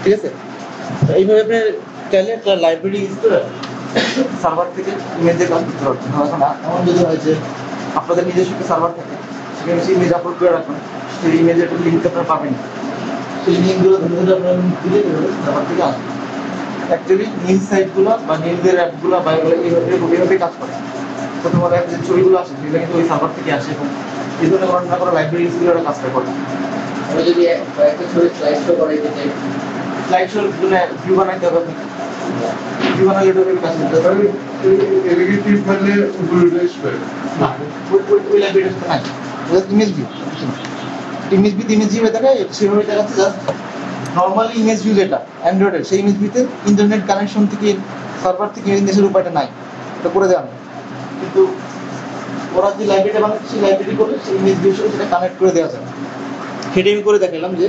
ঠিক আছে? এইভাবে আপনি চাইলে একটা লাইব্রেরি ইউজ করে সার্ভার থেকে ইমেজে কাজ করতে পারবেন। এখন এমন যদি হয় যে আপনাদের নিজস্ব একটা সার্ভার থাকে, সেখানে সেই ইমেজ আপলোড করে রাখবেন, সেই ইমেজের একটা লিঙ্ক আপনারা পাবেন। সেই লিঙ্কগুলো ধরে ধরে আপনারা দিলে সার্ভার থেকে আসবে। অ্যাকচুয়ালি নিউজ সাইটগুলো বা নিউজের অ্যাপগুলো বা এগুলো এইভাবে কাজ করে। প্রথমত যে ছবিগুলো আসে সেগুলো কিন্তু ওই সার্ভার থেকে আসে, এবং এই ধরনের কোনো না কোনো লাইব্রেরি ইউজ করে কাজটা করে। আমরা যদি একটা ছবি স্লাইড শো করাইতে চাই, স্লাইড শোর জন্য ভিউ বানাইতে হবে, ভিউ বানালে এটা কাজ করতে হবে। এলিগেটিভ মানে উপরে স্পেস না, ওই লাইব্রেরিটা নাই, ওটা ইমেজ ভিউ। ইমেজ ভিউ দেখা সেভাবে দেখাচ্ছে। জাস্ট নর্মালি ইমেজ ভিউ যেটা অ্যান্ড্রয়েডের, সেই ইমেজ ভিউতে ইন্টারনেট কানেকশন থেকে সার্ভার থেকে ইমেজের উপায়টা নাই, এটা করে দেওয়া নেই। কিন্তু ওরা যে লাইব্রেরিটা বানাচ্ছে সেই লাইব্রেরি করলে সেই ইমেজ ভিউ সাথে সেটা কানেক্ট করে দেওয়া যাবে। সেটা আমি করে দেখালাম যে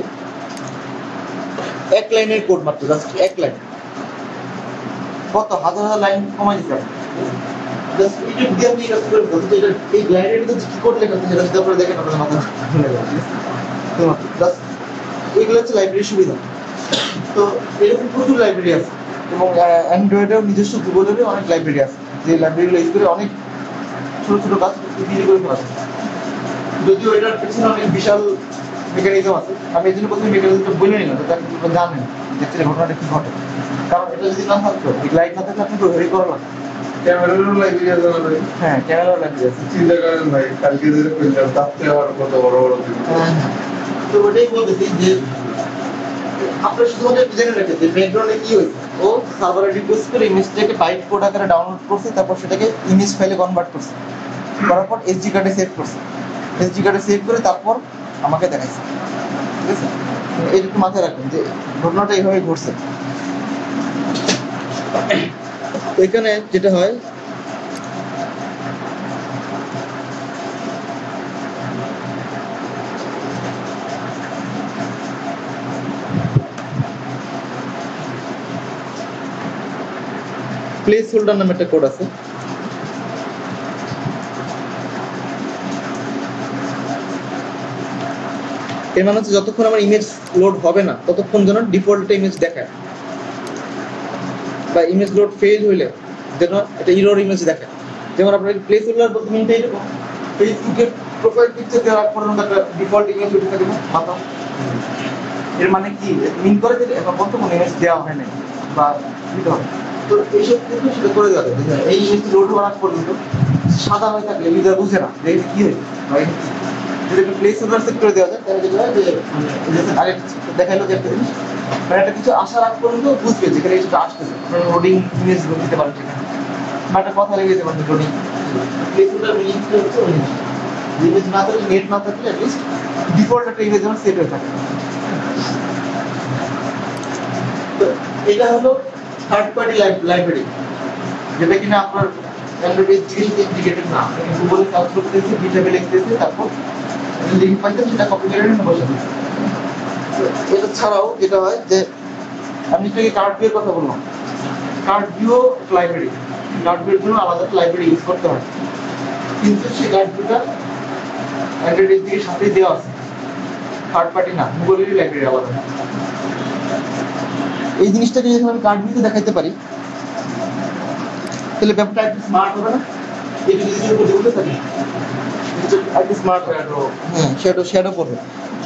এক লাইনের কোড মাত্র, জাস্ট এক লাইন, কত হাজার হাজার লাইন কমাই দিতে হবে। জাস্ট এইটুকু দিয়ে আপনি কাজ করে দিতে হবে। এই লাইব্রেরিতে কি কোড লেখা আছে সেটা যদি আপনারা দেখেন আপনাদের মাথা ঘুরে যাবে। জাস্ট এইগুলো হচ্ছে লাইব্রেরির সুবিধা। তো এরকম প্রচুর লাইব্রেরি আছে, এবং অ্যান্ড্রয়েডেও নিজস্ব গুগলেরও অনেক লাইব্রেরি আছে, যে লাইব্রেরিগুলো ইউজ করে অনেক ছোট ছোট কাজ ইজিলি করে ফেলা যায়। যদিও এটার পেছনে অনেক বিশাল মেকানিজম আছে, আমি এই জন্য প্রথমে মেকানিজমটা বলে নিলাম যাতে আপনি জানেন যে ঘটনাটা কি ঘটে। কারণ এটা যদি না থাকতো, এই লাইট না থাকলে আপনি তো ভেরি করা লাগতো। ক্যামেরারও লাইব্রেরি আছে না ভাই? হ্যাঁ, ক্যামেরাও লাইব্রেরি আছে। চিন্তা করেন ভাই, কালকে যেটা করলাম তাতে আবার কত বড় বড় জিনিস। তো ওটাই বলতেছি যে আপনার শুধুমাত্র জেনে রাখেন যে ব্যাকগ্রাউন্ডে কি হয়েছে। ও সার্ভারে রিকোয়েস্ট করে ইমেজটাকে বাইট কোড আকারে ডাউনলোড করছে, তারপর সেটাকে ইমেজ ফাইলে কনভার্ট করছে, করার পর এসডি কার্ডে সেভ করছে, এসডি কার্ডে সেভ করে তারপর আমাকে দেখাইছে। ঠিক আছে? এইটুকু মাথায় রাখবেন যে ঘটনাটা এইভাবে ঘটছে। এখানে যেটা হয়, প্লেস হোল্ডার নামে একটা কোড আছে। এর মানে হচ্ছে যতক্ষণ আমার ইমেজ লোড হবে না ততক্ষণ যেন ডিফল্ট ইমেজ দেখায়, বা ইমেজ লোড ফেল হইলে যেন এটা এরর ইমেজ দেখায়। যেমন আপনার প্লেস হোল্ডার বলতে মিনটা এরকম ফেসবুকের প্রোফাইল পিকচার দেওয়ার পর একটা ডিফল্ট ইমেজ উঠে থাকে না মাথা, এর মানে কি মিন করে যে এখন পর্যন্ত কোনো ইমেজ দেওয়া হয় নাই বা দিতে হবে। তো এইসব কিন্তু সেটা করে দেওয়া যায়। এই ইমেজটি লোড হওয়ার পর্যন্ত সাদা হয়ে থাকলে ইউজার বুঝে না যে কি হয়েছে বা এটা কি। যদি একটু প্লেস হোল্ডার সেট করে দেওয়া যায় তাহলে যেটা হয় যে আগে দেখাইলো যে একটা জিনিস মানে একটা কিছু আসার আগ পর্যন্ত বুঝবে যেখানে কিছুটা আসতেছে। আপনারা লোডিং ইমেজ দিতে পারেন সেখানে বা একটা কথা লেগে যেতে পারেন লোডিং। প্লেস হোল্ডার মিনিংটা হচ্ছে ওই জিনিসটা, ইমেজ না থাকলে নেট না থাকলে অ্যাটলিস্ট ডিফল্ট একটা ইমেজ যেন সেট হয়ে থাকে। তো এটা হলো থার্ড পার্টি লাইব্রেরি, যেটা কিনা আপনার অ্যান্ড্রয়েড এর সাথে ইন্টিগ্রেটেড না। আপনি গুগলে সার্চ করতেছে, গিটহাবে লিখতেছে, তারপর লিংক পাইতে সেটা কপি করে নিয়ে বসে দিচ্ছে। এটা ছাড়াও যেটা হয় যে আমি একটু কার্ড ভিউর কথা বললাম, কার্ড ভিউ লাইব্রেরি, কার্ড ভিউর জন্য আলাদা লাইব্রেরি ইউজ করতে হয়, কিন্তু সেই কার্ড ভিউটা অ্যান্ড্রয়েড এর সাথে দেওয়া আছে, থার্ড পার্টি না, গুগলেরই লাইব্রেরি আলাদা। এই জিনিসটাকে যখন আমি কার্ড ভিউতে দেখাইতে পারি তাহলে ব্যাপারটা একটু স্মার্ট হবে না? এই জিনিসের উপর উঠে থাকে একটু স্মার্ট হবে, হ্যাঁ শ্যাডো পড়বে।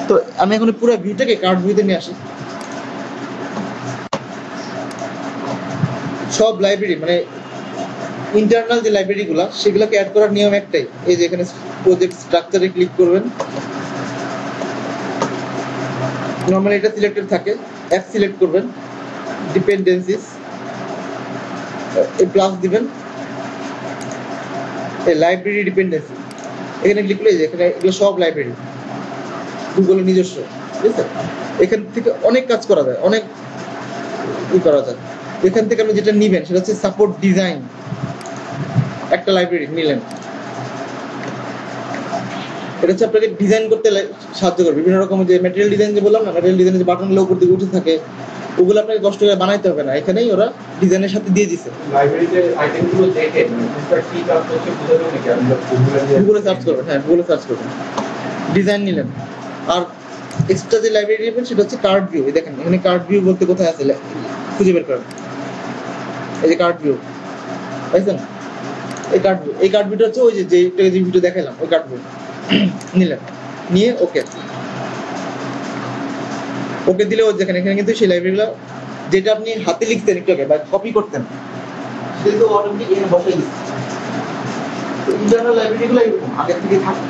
তো আমি এখন পুরো ভিউটাকে কার্ড ভিউতে নিয়ে আসি। সব লাইব্রেরি মানে ইন্টারনাল যে লাইব্রেরিগুলো সেগুলোকে অ্যাড করার নিয়ম একটাই, এই যে এখানে প্রজেক্ট স্ট্রাকচারে ক্লিক করবেন, নরমালি এটা সিলেক্টেড থাকে, অ্যাপ সিলেক্ট করবেন, ডিপেন্ডেন্সিস প্লাস দিবেন, এই লাইব্রেরি ডিপেন্ডেন্সি এখানে ক্লিক করলে এখানে এগুলো সব লাইব্রেরি গুগলের নিজস্ব, ঠিক আছে? এখান থেকে অনেক কাজ করা যায়, অনেক করা যায়। এখান থেকে আপনি যেটা নিবেন সেটা হচ্ছে সাপোর্ট ডিজাইন, একটা লাইব্রেরি নিলেন, এটা হচ্ছে আপনাকে ডিজাইন করতে সাহায্য করবে। বিভিন্ন রকম যে ম্যাটেরিয়াল ডিজাইন যে বললাম না, ম্যাটেরিয়াল ডিজাইন যে বাটনগুলো উপর দিকে উঠে থাকে ওগুলো আপনাকে কষ্ট করে বানাইতে হবে না, এখানেই ওরা ডিজাইনের সাথে দিয়ে দিছে। লাইব্রেরিতে আইটেমগুলো দেখে কি কাজ করছে বুঝে যাবে নাকি? আমরা গুগলে সার্চ করবেন, হ্যাঁ গুগলে সার্চ করবেন, ডিজাইন নিলেন। আর এক্সট্রা যে লাইব্রেরি নেবেন সেটা হচ্ছে কার্ড ভিউ। দেখেন এখানে কার্ড ভিউ বলতে কোথায় আছে খুঁজে বের করেন, এই যে কার্ড ভিউ পাইছেন, এই কার্ড ভিউটা হচ্ছে ওই যে ভিডিও দেখাইলাম ওই কার্ড ভিউ নিলেন, নিয়ে ওকে দিলে ও দেখেন এখানে কিন্তু সেই লাইব্রেরিগুলো যেটা আপনি হাতে লিখতেন একটু আগে বা কপি করতেন সেটা তো অটোমেটিক এখানে বসাই দিচ্ছে। তো ইন্টারনাল লাইব্রেরিগুলো এরকম আগে থেকে থাকে,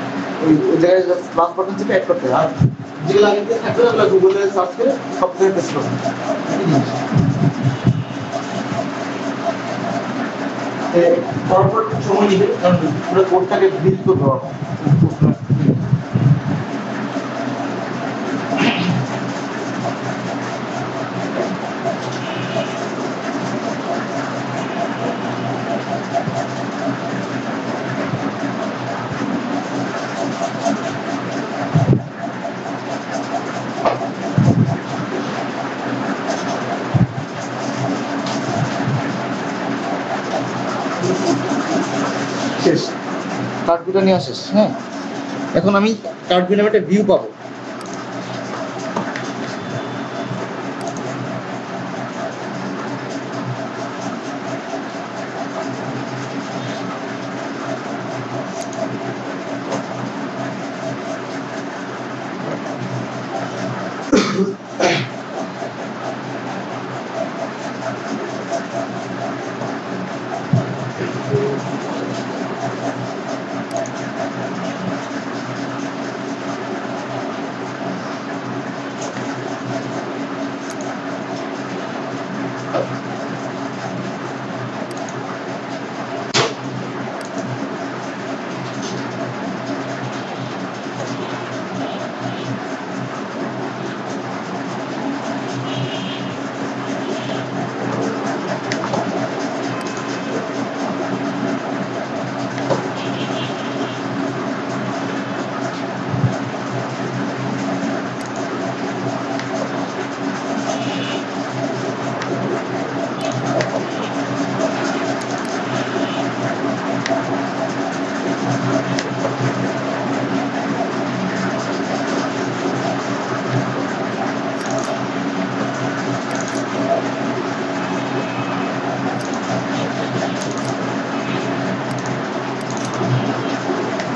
ওই জায়গায় জাস্ট প্লাস বাটন চেপে অ্যাড করতে হয়। আর যেগুলো আগে থেকে থাকবে ওগুলো গুগলে সার্চ করে সব জায়গায় পেস্ট করবেন। পরপর সময় নিবে কারণ পুরো কোডটাকে বিল্ড করতে হবে। শেষ, কার্ড ভিউটা নিয়ে আসিস। হ্যাঁ, এখন আমি কার্ড ভিউ নামে একটা ভিউ পাবো।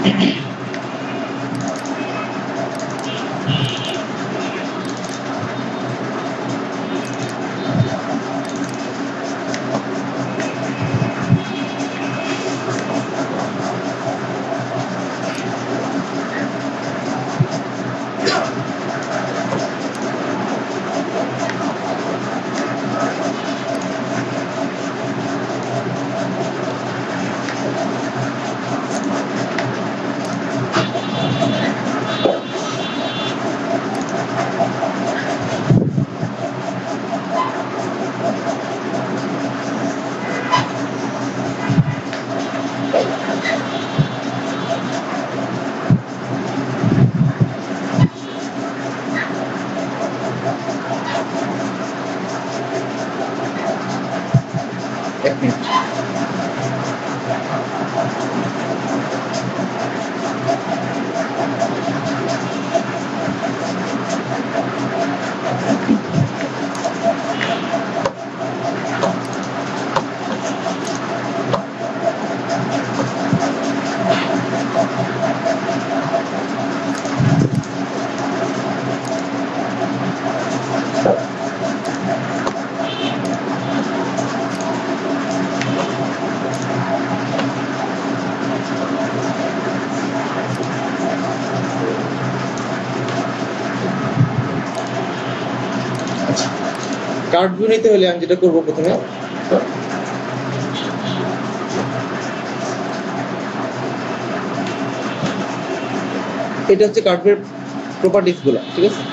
এক মিনিট। কার্ড ভিউ নিতে হলে আমি যেটা করবো প্রথমে, এটা হচ্ছে কার্ড ভিউর প্রপার্টিস গুলা, ঠিক আছে?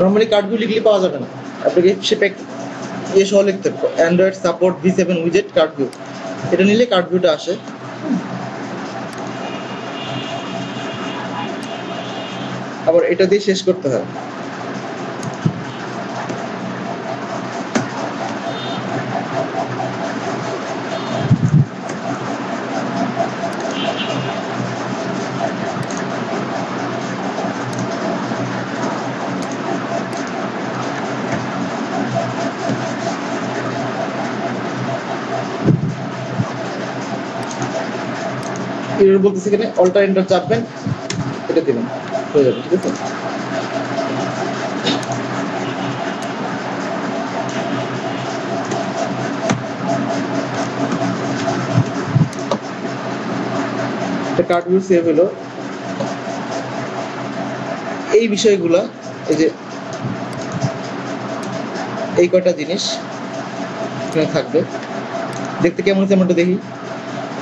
নর্মালি কার্ড ভিউ লিখলে পাওয়া যাবে না, আপনাকে সে প্যাক সহ লিখতে হবে অ্যান্ড্রয়েড সাপোর্ট V7 উইজেট কার্ড ভিউ, এটা নিলে কার্ড ভিউটা আসে। আবার এটা দিয়ে শেষ করতে হয়। এর বলতেছে এখানে অল্টার এন্টার চাপবেন, এটা দিবেন, হয়ে যাবে, ঠিক আছে? এটা কার্ড ভিউ সেভ হলো। এই বিষয়গুলা, এই যে এই কয়টা জিনিস এখানে থাকবে, দেখতে কেমন হচ্ছে আমরা একটু দেখি।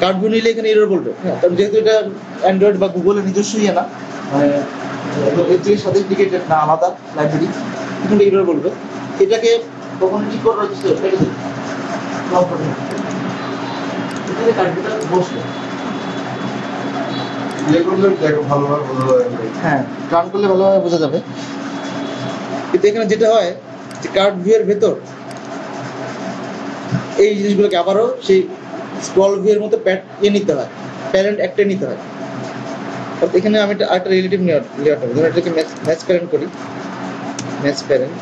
কার্ড ভিউ নিলে এখানে এরর বলবে, হ্যাঁ, কারণ যেহেতু এটা অ্যান্ড্রয়েড বা গুগলের নিজস্ব ইয়ে না, মানে এর থেকে সাথে ইন্ডিকেটেড না, আলাদা লাইব্রেরি, কিন্তু এরর বলবে। এটাকে কখন কি করে রেজিস্টার করে দিই, লক করে দিই, এটাতে কার্ড ভিউটা বসবে। ইয়ে করলে দেখো ভালোভাবে বোঝা যাবে। হ্যাঁ, রান করলে ভালোভাবে বোঝা যাবে। কিন্তু এখানে যেটা হয় যে কার্ড ভিউ এর ভেতর এই জিনিসগুলোকে আবারও সেই স্ক্রল ভিউ এর মতো নিতে হয়, প্যারেন্ট একটা নিতে হয়। অর্থাৎ এখানে আমি একটা রিলেটিভ লেয়ার হবে, ধরুন এটাকে ম্যাচ প্যারেন্ট করি, ম্যাচ প্যারেন্ট।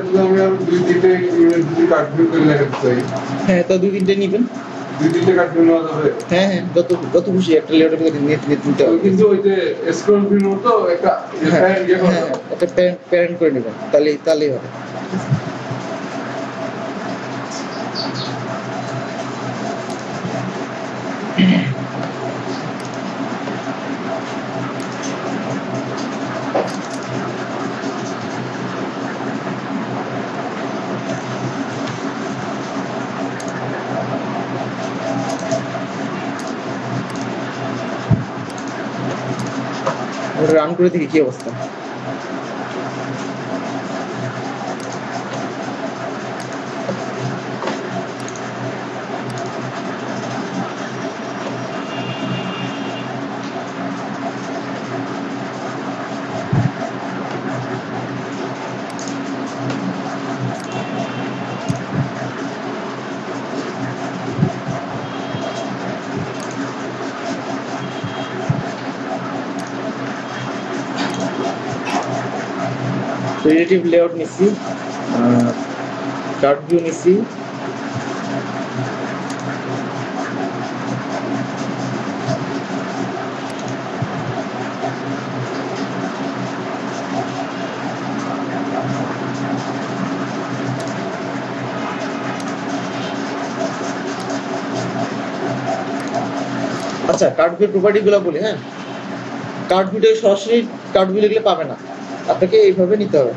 যদি আমি আর 2-3টে ইউনিট যদি কার্ড ভিউ করে লেখাতে চাই, হ্যাঁ, তো 2-3টে নিবেন। 2-3টে কার্ড ভিউ নেওয়া যাবে। হ্যাঁ হ্যাঁ, যত খুশি একটা লেয়ার থেকে নিতে হবে। কিন্তু ওই যে স্ক্রল ভিউর মতো একটা হ্যাঁ ইয়ে করা হ্যাঁ, যাবে। একটা প্যারেন্ট করে নেবেন, তাহলেই হবে। আমরা রান করে দেখি কি অবস্থা। রিলেটিভ লেআউট নিচ্ছি, চার্ট ভিউ নিচ্ছি, আচ্ছা কার্ড ভিউ প্রপার্টি গুলো বলি। হ্যাঁ, কার্ড ভিউটা সরাসরি কার্ড ভিউ লিখলে পাবে না, আপনাকে এইভাবে নিতে হবে,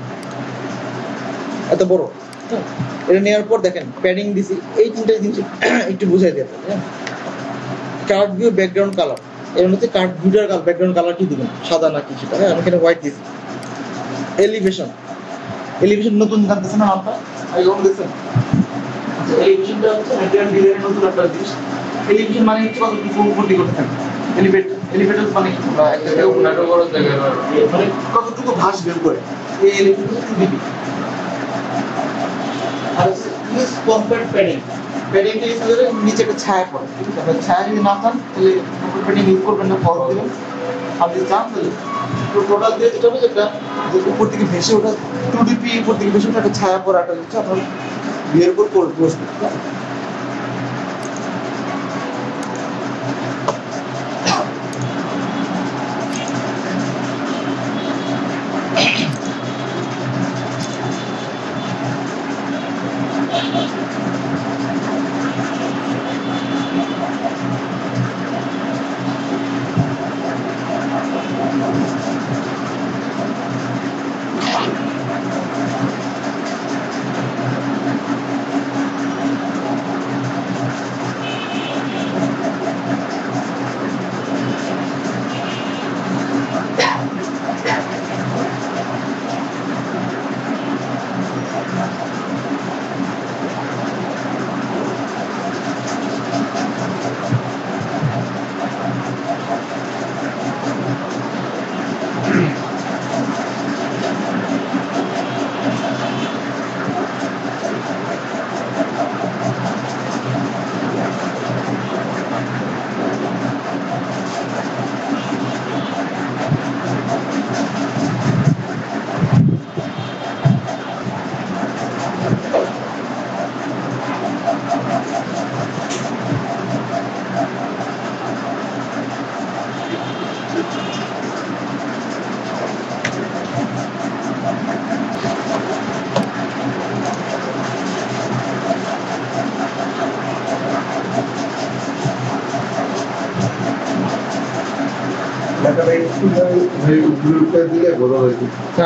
এত বড়। হ্যাঁ, এটা নেওয়ার পর দেখেন প্যাডিং দিছি, এই তিনটা জিনিস একটু বুঝাই দেব। হ্যাঁ, কার্ড ভিউ ব্যাকগ্রাউন্ড কালার, এর মধ্যে কার্ড ভিউটার ব্যাকগ্রাউন্ড কালার কি দিবেন, সাদা নাকি সেটা। হ্যাঁ, আমি এখানে হোয়াইট দিছি। এলিভেশন, এলিভেশন নতুন জানতেছেন না নামটা, আগে কোন দেখছেন? আচ্ছা, এলিভেশনটা হচ্ছে ম্যাটেরিয়াল ডিজাইনের নতুন একটা জিনিস। এলিভেশন মানে হচ্ছে কতটুকু উপর দিকে থাকে, এলিভেটর মানে কি, একটা নাটক বড় জায়গায় মানে কতটুকু ভাস বের করে, এই এলিভেশন হচ্ছে ডিবি। আর ইউজ কম্প্যাক্ট প্যাডিং, প্যাডিংটা ইউজ করে নিচে একটা ছায়া পড়ে। ঠিক আছে, আপনার ছায়া যদি না চান তাহলে কম্প্যাক্ট প্যাডিং ইউজ করবেন না, ফল দিবেন। আর যদি চান তাহলে তো টোটাল দিয়ে যেটা হবে যেটা যে উপর দিকে ভেসে ওঠা 2DP উপর দিকে ভেসে ওঠা একটা ছায়া পড়াটা হচ্ছে আপনার বিয়ের উপর বসবে।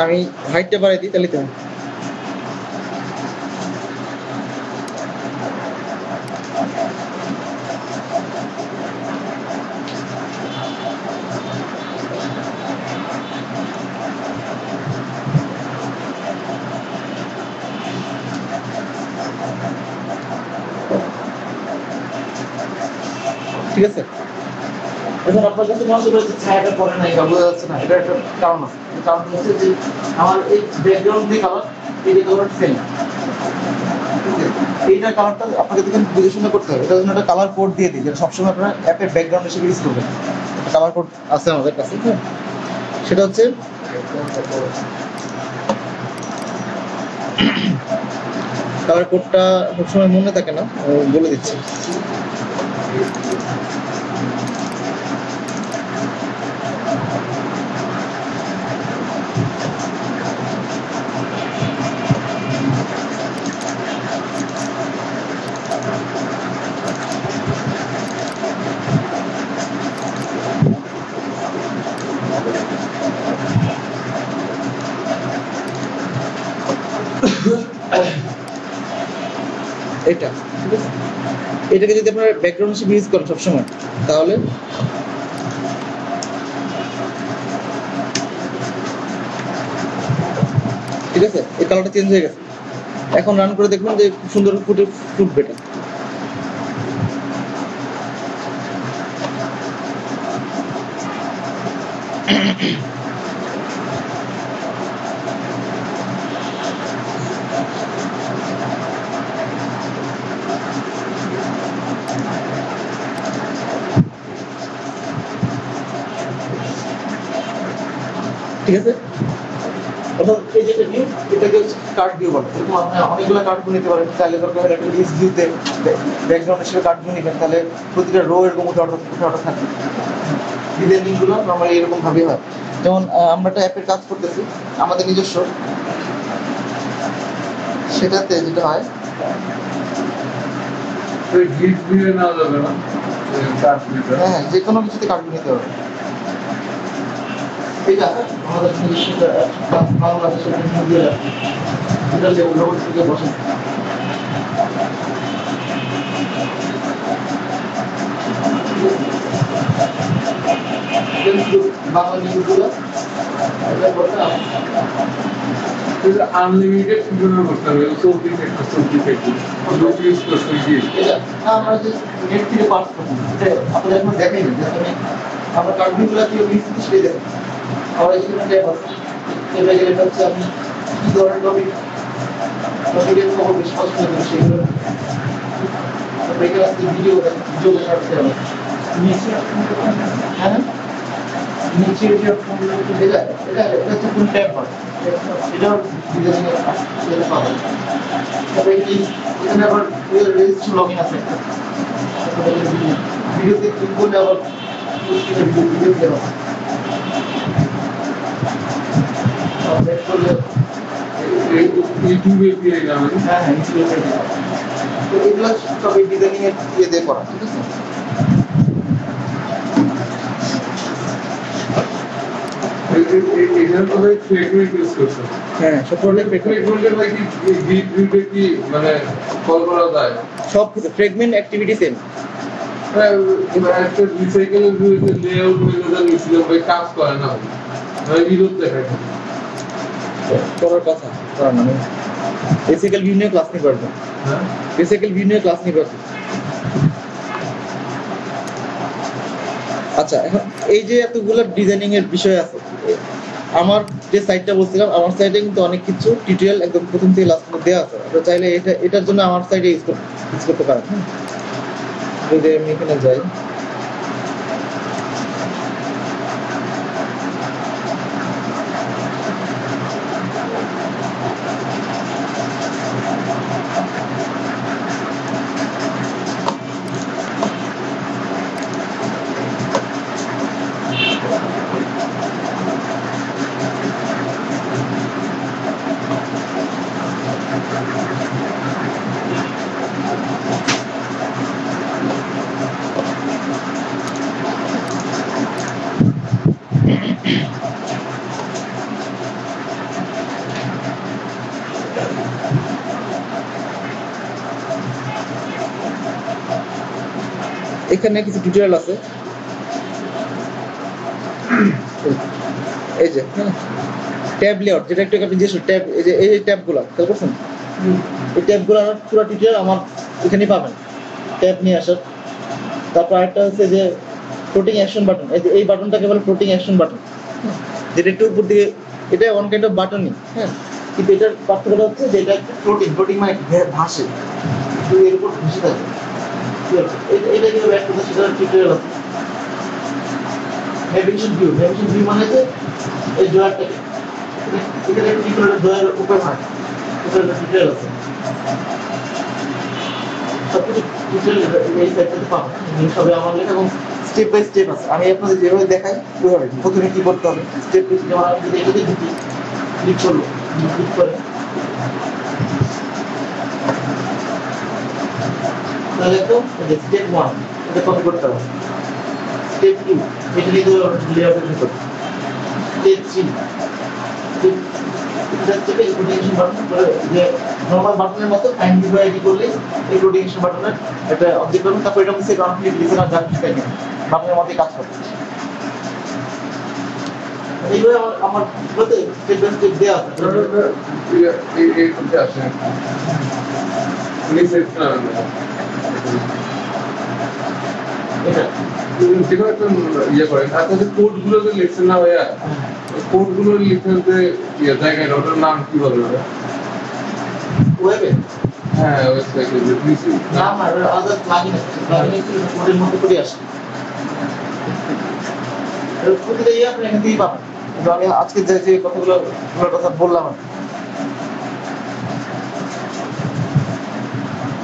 আমি হাইটটা বাড়াই দিই তাহলে তো ঠিক আছে। এখন আপনার কাছে মনে হচ্ছে ছায়াটা পড়ে নাই বা বোঝা যাচ্ছে না, এটা একটা কারণ আছে। কারণ হচ্ছে যে আমার এই ব্যাকগ্রাউন্ড যে কালার, এই কালার সেম, এইটা কালারটা আপনাকে দেখেন বুঝে শুনে করতে হবে। এটার জন্য একটা কালার কোড দিয়ে দিই, যেটা সবসময় আপনারা অ্যাপের ব্যাকগ্রাউন্ড হিসেবে ইউজ করবেন। একটা কালার কোড আছে আমাদের কাছে, হ্যাঁ, সেটা হচ্ছে কালার কোডটা সবসময় মনে থাকে না, বলে দিচ্ছি। এটা ঠিক আছে, এটাকে যদি আপনারা ব্যাকগ্রাউন্ড হিসেবে ইউজ করেন সবসময়, তাহলে ঠিক আছে, এই কালারটা চেঞ্জ হয়ে গেছে। এখন রান করে দেখুন যে খুব সুন্দর ফুটবে এটা। ঠিক আছে, অর্থাৎ এই যে ভিউ, এটাকে কার্ড ভিউ বলে। এরকম আপনি অনেকগুলো কার্ড ভিউ নিতে পারেন, চাইলে দরকার হলে একটা লিস্ট ভিউতে ব্যাকগ্রাউন্ড হিসেবে কার্ড ভিউ নেবেন, তাহলে প্রতিটা রো এরকম উঠে ওঠা থাকবে। ডিজাইনিংগুলো নর্মালি এরকম ভাবেই হয়। যেমন আমরা একটা অ্যাপের কাজ করতেছি আমাদের নিজস্ব, সেটাতে যেটা হয় গিফট দিয়ে নেওয়া যাবে না কার্ড দিতে। হ্যাঁ, যে কোনো কিছুতে কার্ড ভিউ নিতে হবে। ঠিক আছে, আমাদের নিজস্ব বাংলাদেশ সেটা নিয়ে দিয়ে রাখি, এটা লোড থেকে বসে। বাংলা নিউজগুলো এটা বলতে আনলিমিটেড কিভাবে করতে হবে? চলতি একটা চলতি থেকে ইউজ করতে গিয়ে এটা আমরা যে নেট থেকে পাস করছি, আপনাদের এখন দেখাই না, আমরা কার্ডগুলো কি লিস্ট হিসেবে দেখি। আমরা এখানে ট্যাব আছে, ট্যাবে গেলে হচ্ছে আপনি কি ধরনের টপিকের খবর বেশি পছন্দ করেন সেগুলো এখানে আছে। ভিডিও দেখার হবে নিচে, হ্যাঁ নিচে এটা হচ্ছে কোন ট্যাব হয়, এটাও ডিজাইনিং এর পাবেন। তবে এখানে আবার রেজিস্ট্রেশন লগইন আছে, ভিডিওতে ক্লিক করলে আবার ভিডিও দেওয়া হবে। ইউটিউবে দিয়ে যাবেন। হ্যাঁ হ্যাঁ, ইউটিউবে দেওয়া হবে। তো এগুলো সব এই ডিজাইনিং এর ইয়ে দিয়ে করা, ঠিক আছে। এখানে তো ভাই ফ্রেগমেন্ট ইউজ করছে। হ্যাঁ, সব ধরনের ফ্রেগমেন্টের ভাই কি গিট ভিউতে কি মানে কল করা যায়? সব কিছু ফ্রেগমেন্ট অ্যাক্টিভিটি সেম। একটা রিসাইকেলের ভিউতে লেআউট মেনুটা নিয়েছিলাম ভাই, কাজ করে না ভাই, বিরোধ দেখায়। করার কথা করার মানে বেসিক্যাল ভিউ নিয়ে ক্লাস নিয়ে পারবেন। হ্যাঁ, বেসিক্যাল ভিউ নিয়ে ক্লাস নিয়ে পারবেন। আচ্ছা, এখন এই যে এতগুলো ডিজাইনিং এর বিষয় আছে, আমার যে সাইটটা বলছিলাম, আমার সাইটে কিন্তু অনেক কিছু টিউটোরিয়াল একদম প্রথম থেকে লাস্ট পর্যন্ত দেওয়া আছে। আপনারা চাইলে এটার জন্য আমার সাইটে ইউজ করতে পারেন। যদি আমি এখানে যাই, এখানে কিছু টিউটোরিয়াল আছে। এই যে ট্যাব লেআউট, যেটা একটু আপনি যে ট্যাব, এই যে এই ট্যাবগুলো খেয়াল করছেন, এই ট্যাবগুলো আমার পুরো টিউটোরিয়াল আমার এখানেই পাবেন, ট্যাব নিয়ে আসার। তারপর আরেকটা হচ্ছে যে ফ্লোটিং অ্যাকশন বাটন, এই বাটনটাকে বলে ফ্লোটিং অ্যাকশন বাটন, যেটা একটু উপর দিকে, এটা ওয়ান কাইন্ড অফ বাটনই, হ্যাঁ, কিন্তু এটার পার্থক্যটা হচ্ছে যে এটা একটু ফ্লোটিং মানে ভাসে, তো এর উপর ভেসে থাকে। এটা কিভাবে অ্যাড করতে সেটা টিউটোরিয়াল আছে। নেভিগেশন ভিউ মানে যে এই ড্রয়ারটাকে এখানে ক্লিক করলে ড্রয়ার ওপেন হয়, এটা টিউটোরিয়াল আছে। সবকিছু টিউটোরিয়াল এই সাইটটাতে পাবেন, সবে আমার লেখা এবং স্টেপ বাই স্টেপ আছে। আমি আপনাদের যেভাবে দেখাই ওইভাবে প্রথমে কি করতে হবে স্টেপ বাই স্টেপ। আমরা যদি এটাতে ঢুকি, ক্লিক করলো, ক্লিক করে তাহলে তো স্টেপ 1 এটা কপি করতে হবে, স্টেপ 2 এটা নিয়ে লেআউট করতে হবে, স্টেপ 3 এটা থেকে রোটেশন বাটন করে যে নরমাল বাটনের মতো ফাইন্ড ডিভাইড আইডি করলে এই রোটেশন বাটনের একটা অবজেক্ট করুন, তারপর এটা হচ্ছে কমপ্লিট লিসেনার যা কিছু থাকে বাটনের মধ্যে কাজ করে। এইভাবে আমার বলতে স্টেপ বাই স্টেপ দেওয়া আছে এই করতে আসে রিসেপশন এটা যেটা একটা ইয়ে করেন আর তাদের কোডগুলো যে লিখছেন না ভাইয়া কোডগুলো লিখতে ইয়ে জায়গায় ওটার নাম কি বলে ওটা ওয়েবে হ্যাঁ ওয়েবসাইটে যে দিছি না আমার আদার প্লাগইন কোডের মধ্যে করে আসে প্রতিটা ইয়ে আপনি এখান থেকেই পাবেন কিন্তু আমি আজকে যে কথাগুলোর কথা বললাম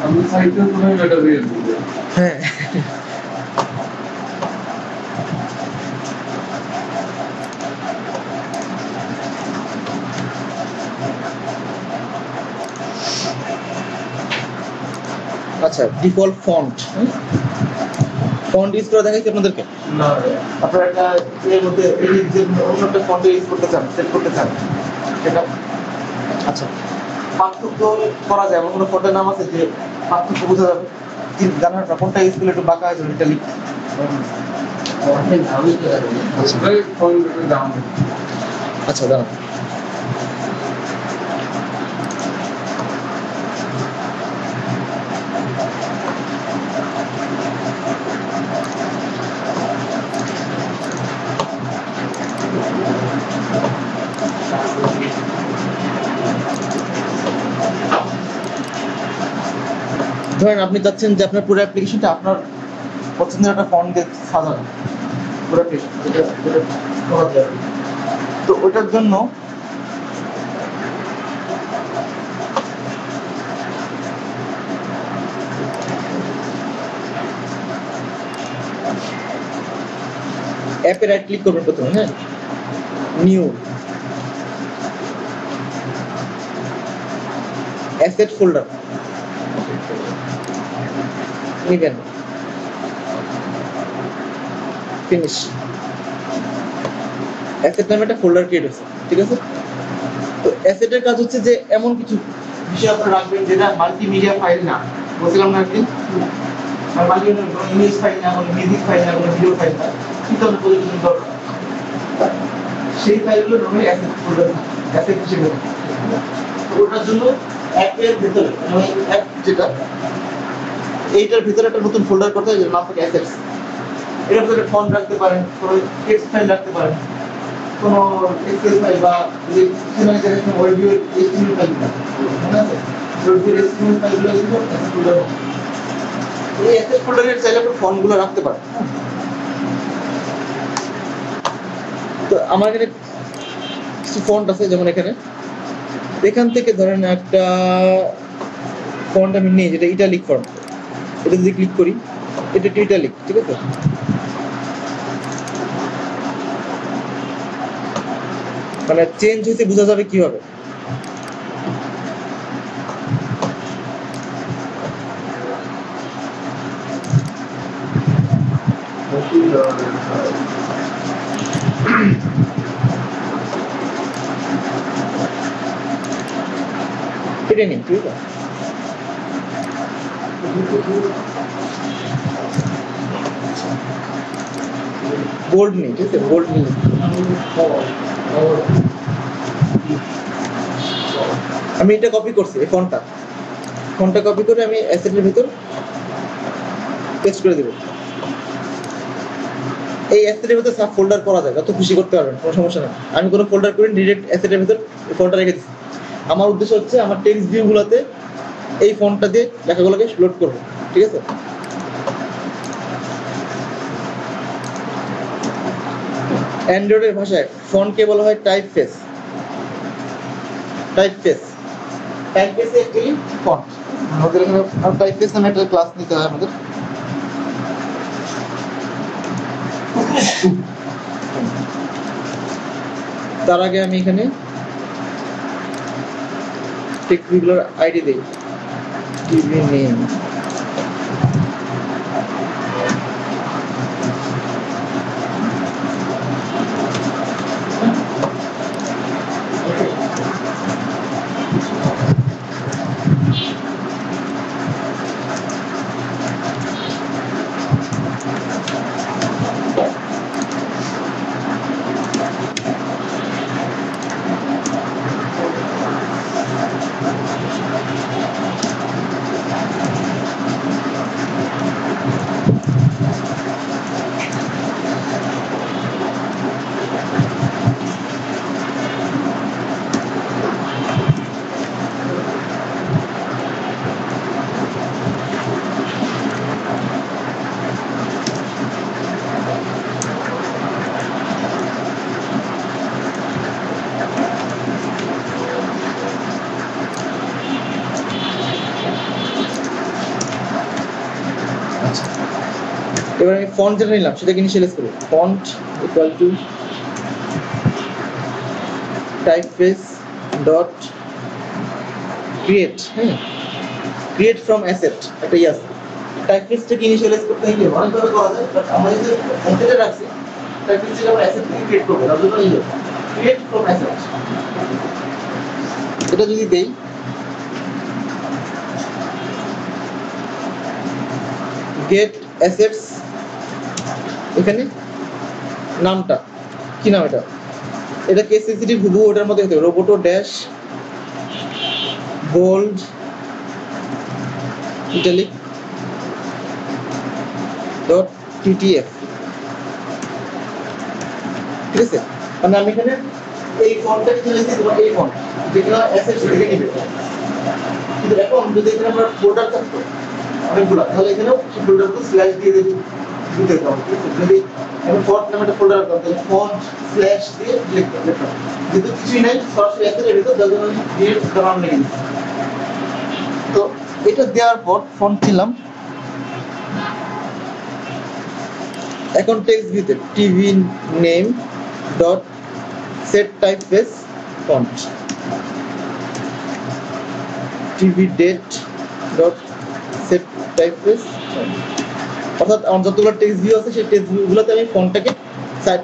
আমি সাইটে তো এটা দিয়ে দিই হ্যাঁ আচ্ছা ডিফল্ট ফন্ট ইউজ করে দেখাচ্ছি আপনাদেরকে না আপনারা একটা এর মধ্যে এডিট যে অন্য একটা ফন্ট ইউজ করতে চান সেট করতে চান সেটা আচ্ছা পার্থক্য করা যায় এমন কোনো ফন্টের নাম আছে যে পার্থক্য বোঝা যাবে কি জানার না কোনটা ইউজ করলে একটু বাঁকা আছে ইটালিক অনেক ভালোই তো যাবে ওই ফোন দাম আচ্ছা দাঁড়ান ধরেন আপনি চাচ্ছেন যে আপনার পুরো অ্যাপ্লিকেশনটা আপনার পছন্দের একটা ফন্ট দিয়ে সাজানো পুরো অ্যাপ্লিকেশন যেটা করা যায় তো ওটার জন্য অ্যাপে রাইট ক্লিক করবেন প্রথমে হ্যাঁ নিউ অ্যাসেট ফোল্ডার নিবেন ফিনিশ অ্যাসেট নামে একটা ফোল্ডার ক্রিয়েট হয়েছে ঠিক আছে তো অ্যাসেটের কাজ হচ্ছে যে এমন কিছু বিষয় আপনারা রাখবেন যেটা মাল্টিমিডিয়া ফাইল না বলছিলাম না একদিন আর মাল্টিমিডিয়া ইমেজ ফাইল না কোনো মিউজিক ফাইল না কোনো ভিডিও ফাইল না কিন্তু আমরা পরিবর্তন দরকার সেই ফাইলগুলো নামে অ্যাসেট ফোল্ডার অ্যাসেট হিসেবে ওটার জন্য অ্যাপের ভিতরে মানে অ্যাপ যেটা এইটার ভিতরে একটা নতুন ফোল্ডার করতে হয় যেটার নাম থাকে অ্যাসেটস এর ভিতরে ফন্ট রাখতে পারেন কোনো টেক্সট ফাইল রাখতে পারেন কোনো এক্সেল ফাইল বা যে সিনারি যেরকম ওয়েব ভিউ এইচটিএমএল ফাইল মনে আছে ওয়েব ভিউ এইচটিএমএল ফাইলগুলো এগুলো অ্যাসেট ফোল্ডার এই অ্যাসেট ফোল্ডারের চাইলে আপনি ফন্টগুলো রাখতে পারেন তো আমার এখানে কিছু ফন্ট আছে যেমন এখান থেকে ধরেন একটা ফন্ট আমি নিই যেটা ইটালিক ফন্ট এটা যদি ক্লিক করি এটা ইটালিক ঠিক আছে মানে চেঞ্জ হইতে বোঝা যাবে কিভাবে এটা নিন ঠিক আছে বোল্ড নেই ঠিক আছে বোল্ড নেই আমি এটা কপি করছি এই ফন্টটা কপি করে আমি অ্যাসেটের ভিতর পেস্ট করে দেব এই অ্যাসেটের ভিতর সাব ফোল্ডার করা যায় যত খুশি করতে পারবেন কোনো সমস্যা নেই আমি কোনো ফোল্ডার করে ডিরেক্ট অ্যাসেটের ভিতর এই ফন্টটা রেখে দিচ্ছি আমার উদ্দেশ্য হচ্ছে আমার টেক্সট ভিউগুলোতে এই ফন্টটা দিয়ে লেখাগুলোকে লোড করব ঠিক আছে অ্যান্ড্রয়েডের ভাষায় ফন্টকে বলা হয় টাইপফেস টাইপফেসে একচুয়ালি ফন্ট আমাদের এখানে টাইপফেস নামে একটা ক্লাস নিতে হয় আমাদের তার আগে আমি এখানে টেক্সটগুলোর আইডি দেই টিভি নেম এবার আমি ফন্ট যেটা নিলাম সেটাকে ইনিশিয়ালাইজ করি, font equal to typeface dot create, হ্যাঁ ক্রিয়েট ফ্রম অ্যাসেট একটা ইয়ে আছে। টাইপফেসটাকে ইনিশিয়ালাইজ করতে গেলে অনেকভাবে করা যায়, বাট আমরা যদি ফন্টে রাখছি টাইপফেসটাকে আমরা অ্যাসেট থেকে ক্রিয়েট করবো, তার জন্য ইয়ে ক্রিয়েট ফ্রম অ্যাসেট এটা যদি দেই, গেট অ্যাসেটস, এখানে নামটা কি নাম, এটা কেস সেনসিটিভ হুবহু ওটার মধ্যে হতে হবে, Roboto dash bold italic dot TTF, ঠিক আছে। মানে আমি এখানে এই ফন্টটা লিখেছি, তোমার এই ফন্ট যেটা অ্যাসেট থেকে নিবে, কিন্তু এখন যদি এখানে আমরা ফোল্ডার থাকতো অনেকগুলো, তাহলে এখানেও ফোল্ডারগুলো স্ল্যাশ দিয়ে দিতে হবে। যদি এখন ফন্ট নামে একটা ফোল্ডার রাখতাম, তাহলে ফন্ট স্ল্যাশ দিয়ে লিখতাম, যেহেতু কিছুই নাই সরাসরি অ্যাসেট এর ভিতর, যার জন্য আমি ক্রিয়েট নাম লিখে দিচ্ছি। তো এটা দেওয়ার পর ফন্ট ছিলাম, এখন টেক্সট ভিউতে TV name dot set typeface font, TV date dot set typeface font, অর্থাৎ আমার যতগুলো টেক্সট ভিউ আছে সেই টেক্সট ভিউগুলোতে আমি ফন্টটাকে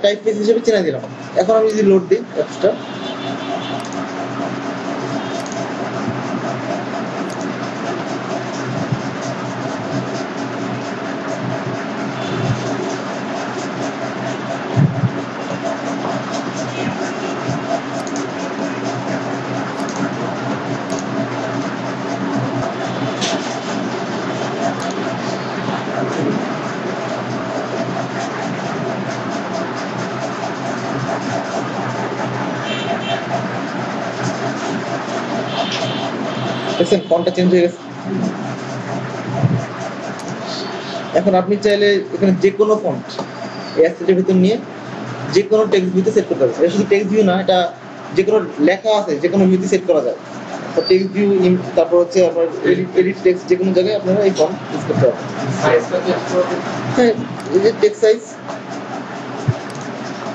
টাইপফেস হিসেবে চেনা দিলাম। এখন আমি যদি লোড দিই অ্যাপসটা, দেখছেন ফন্টটা চেঞ্জ হয়ে গেছে। এখন আপনি চাইলে এখানে যে কোনো ফন্ট এই অ্যাসেটের ভিতর নিয়ে যে কোনো টেক্সট ভিউতে সেট করতে পারবেন। এটা শুধু টেক্সট ভিউ না, এটা যে কোনো লেখা আছে যে কোনো ভিউতে সেট করা যায়। তো টেক্সট ভিউ, তারপর হচ্ছে আপনার এডিট টেক্সট, যে কোনো জায়গায় আপনারা এই ফন্ট ইউজ করতে পারবেন। সাইজটা চেঞ্জ করতে হ্যাঁ, এই যে টেক্সট সাইজ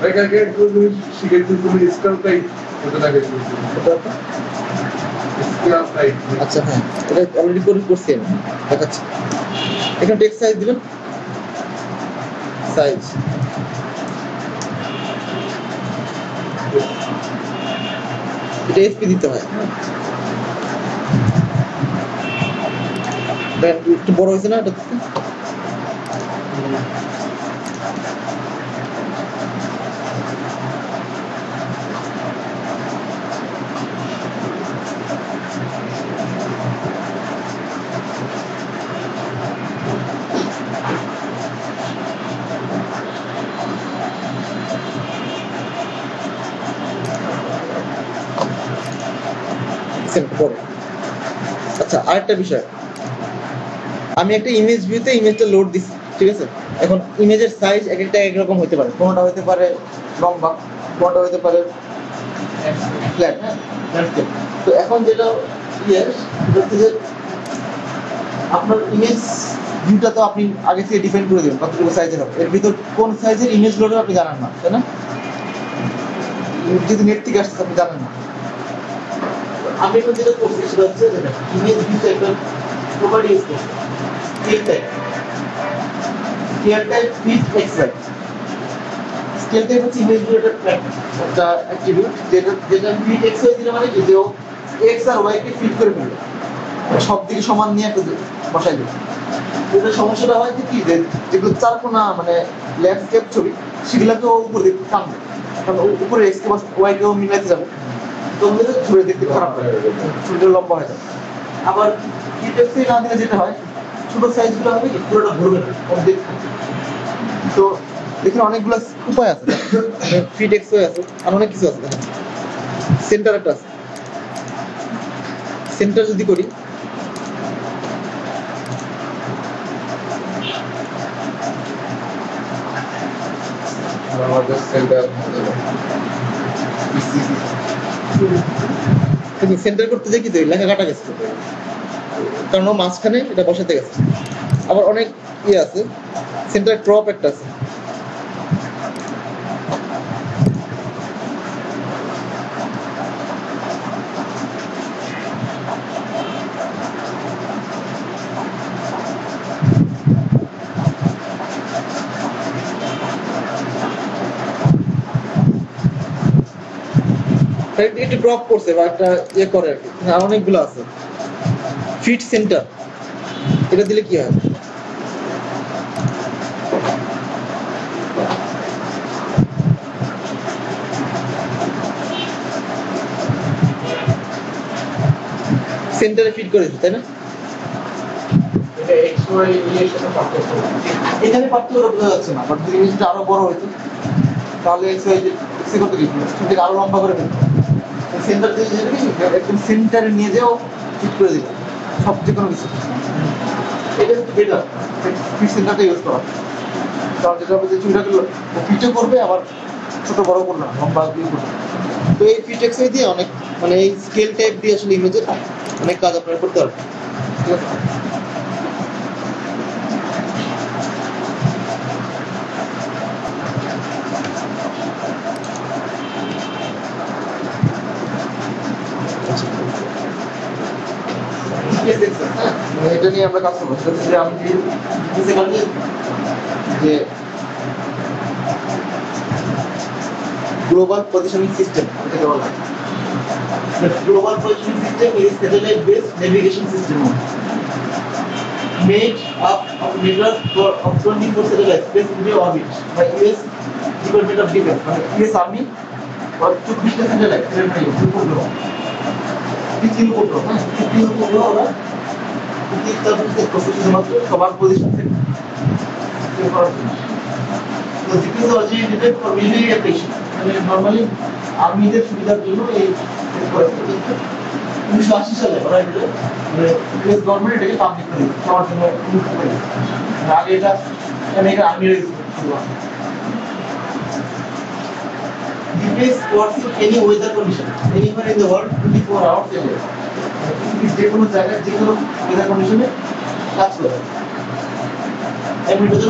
এখানে তুমি শিখেছি, তুমি স্কেল টাইপ কত লাগে, স্কেল টাইপ। আচ্ছা হ্যাঁ, এটা অলরেডি করছি আমি, দেখাচ্ছি। এখানে টেক্সট সাইজ দিবেন, সাইজ এটা এসপি দিতে হয়। একটু বড় হয়েছে না এটা? আচ্ছা, আরেকটা বিষয়, আমি একটা ইমেজ ভিউতে ইমেজটা লোড দিচ্ছি, ঠিক আছে। এখন ইমেজের সাইজ এক একটা এক রকম হতে পারে, কোনোটা হতে পারে লম্বা, কোনোটা হতে পারে ফ্ল্যাট, হ্যাঁ ল্যান্ডস্কেপ। তো এখন যেটা হচ্ছে যে আপনার ইমেজ ভিউটা তো আপনি আগে থেকে ডিফাইন করে দেবেন কতটুকু সাইজের হবে, এর ভিতর কোন সাইজের ইমেজ লোড আপনি জানেন না, তাই না? যদি নেট থেকে আসছে আপনি জানেন না। আমি এখন যেটা করছি সেটা হচ্ছে ইমেজ ভিউতে একটা প্রপার্টি ইউজ করছি, scale type fit X Y. Scale type হচ্ছে ইমেজ ভিউ একটা অ্যাট্রিবিউট, যেটা ফিট এক্স ওয়াই দিলে মানে কি যে এক্স আর ওয়াই কে ফিট করে ফেলবে, সব দিকে সমান নিয়ে একটা বসাই দেবে। এটা সমস্যাটা হয় কি, যে যেগুলো চারকোনা মানে ল্যান্ডস্কেপ ছবি সেগুলোকে উপর দিকে টানবে, কারণ উপরে এক্স কে ওয়াই কেও মিলাইতে যাবে, তো ছবি দেখতে খারাপ হয়, ছবিটা লম্বা হয়ে যায়। আবার ফিট এক্স ওয়াই না দিলে যেটা হয়, ছোট সাইজগুলো হবে কি পুরোটা ধরবে না, অর্ধেক। তো এখানে অনেকগুলো উপায় আছে, ফিট এক্স ওয়াই আছে, আর অনেক কিছু আছে। দেখেন সেন্টার একটা আছে, সেন্টার যদি করি আমাদের সেন্টার সেন্টার করতে যাই কি লেখা কাটা গেছে, কারণ ও মাঝখানে এটা বসাতে গেছে। আবার অনেক ইয়ে আছে, সেন্টার ক্রপ একটা আছে। একটু ড্রপ করছে বা একটা ইয়ে করে আর কি, আর অনেকগুলো আছে। ফিট সেন্টার এটা দিলে কি হয়? সেন্টারে ফিট করেছে তাই না? এটা এক্স-ওয়াই এর সাথে পার্থক্য। এখানে পার্থক্য বোঝা যাচ্ছে না, বাট যদি জিনিসটা আরো বড় হইতো তাহলে এক্স-ওয়াই কত কি সেটাকে আরো লম্বা করে দিত। সেন্টার দিয়ে একদম সেন্টারে নিয়ে যাও ফিট করে দিল সব যে কোনো কিছু। এটা হচ্ছে বেটার ফিট সেন্টারটা ইউজ করা, কারণ যেটা হবে যে চুলটাকে ফিটও করবে আবার ছোট বড় করবে না, লম্বা দিয়ে করবে। তো এই ফিট এক্স-ওয়াই দিয়ে অনেক মানে এই স্কেল টাইপ দিয়ে আসলে ইমেজের অনেক কাজ আপনারা করতে পারবেন। ঠিক আছে, এটা নিয়ে আমরা কাজ করবো। সেটা হচ্ছে যে আমি যে গ্লোবাল পজিশনিং সিস্টেম এটাকে বলা হয়। Global positioning system is satellite based navigation system made up of network of 24 satellites based in orbit by US Department of Defense, মানে US Army or 24টা স্যাটেলাইট এর মানে উপগ্রহ, তিন উপগ্রহ, হ্যাঁ তিন উপগ্রহ ওরা শুধুমাত্র সবার পজিশন থেকে করার জন্য। তো this is originated for military application, মানে নরমালি আর্মিদের সুবিধার জন্য এই করেছে। 1980 সালে ওরা এটা ইউএস গভর্নমেন্ট এটাকে পাবলিক করে দিয়েছে সবার জন্য মুক্ত করে দিয়েছে। আগে এটা আর্মির ছিল। GPS works in any weather condition anywhere in the world 24 hours a day. যে কোনো জায়গায় যে কোনো ওয়েদার কন্ডিশনে কাজ করে। এমনিতে তো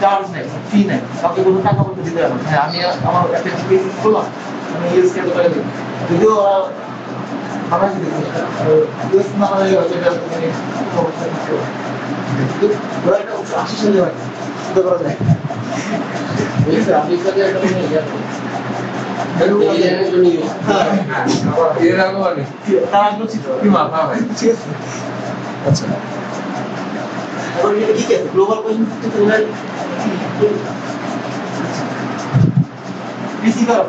চার্জ নেই, ফি নেই, কাউকে কোনো টাকা পয়সা দিতে হবে না। হ্যাঁ আমি আমার একটা জিপিএস ইউজ করলাম, আমি ইউজ করতে পারি, যদিও আমরা যদি ইউএস না হলে এটা মানে অবস্থা কিছু ওরা এটা 80 সালে হয় শুধু করা যায়। আমেরিকাতে একটা মানে ইয়া এর আগে মানে তার আগ্রহ ছিল কি মাথা ভাই। ঠিক আছে, আচ্ছা এবার এটা কি আছে গ্লোবাল পজিশন সিস্টেম রিসিভার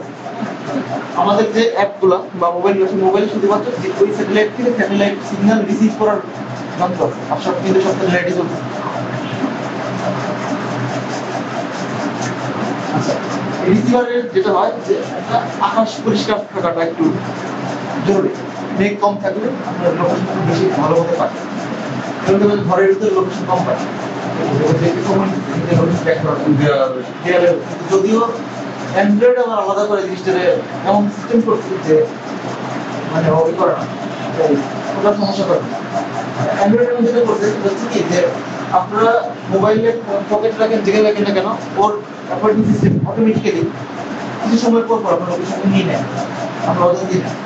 আমাদের যে অ্যাপগুলো বা মোবাইল আছে, মোবাইলে শুধুমাত্র যে ওই স্যাটেলাইট থেকে স্যাটেলাইট সিগন্যাল রিসিভ করার যন্ত্র আছে, আর সব কিন্তু সব স্যাটেলাইটই চলছে। আচ্ছা রিসিভারের যেটা হয় যে একটা আকাশ পরিষ্কার থাকাটা একটু জরুরি, মেঘ কম থাকলে আপনার লোকেশন বেশি ভালো হতে পারে। ঘরের ভিতরে লোকেশন কম পায়, যদিও অ্যান্ড্রয়েড আবার আলাদা করে জিনিসটারে এমন সিস্টেম করছে যে মানে ওই করে না, ওটা সমস্যা করে না। অ্যান্ড্রয়েড এমন যেটা করছে সেটা হচ্ছে কি যে আপনারা মোবাইলে পকেট রাখেন, যেখানে রাখেন না কেন, ওর অপারেটিং সিস্টেম অটোমেটিক্যালি কিছু সময় পর পর আপনার লোকেশনটা নিয়ে নেয়, আপনার ওজন দিয়ে নেয়।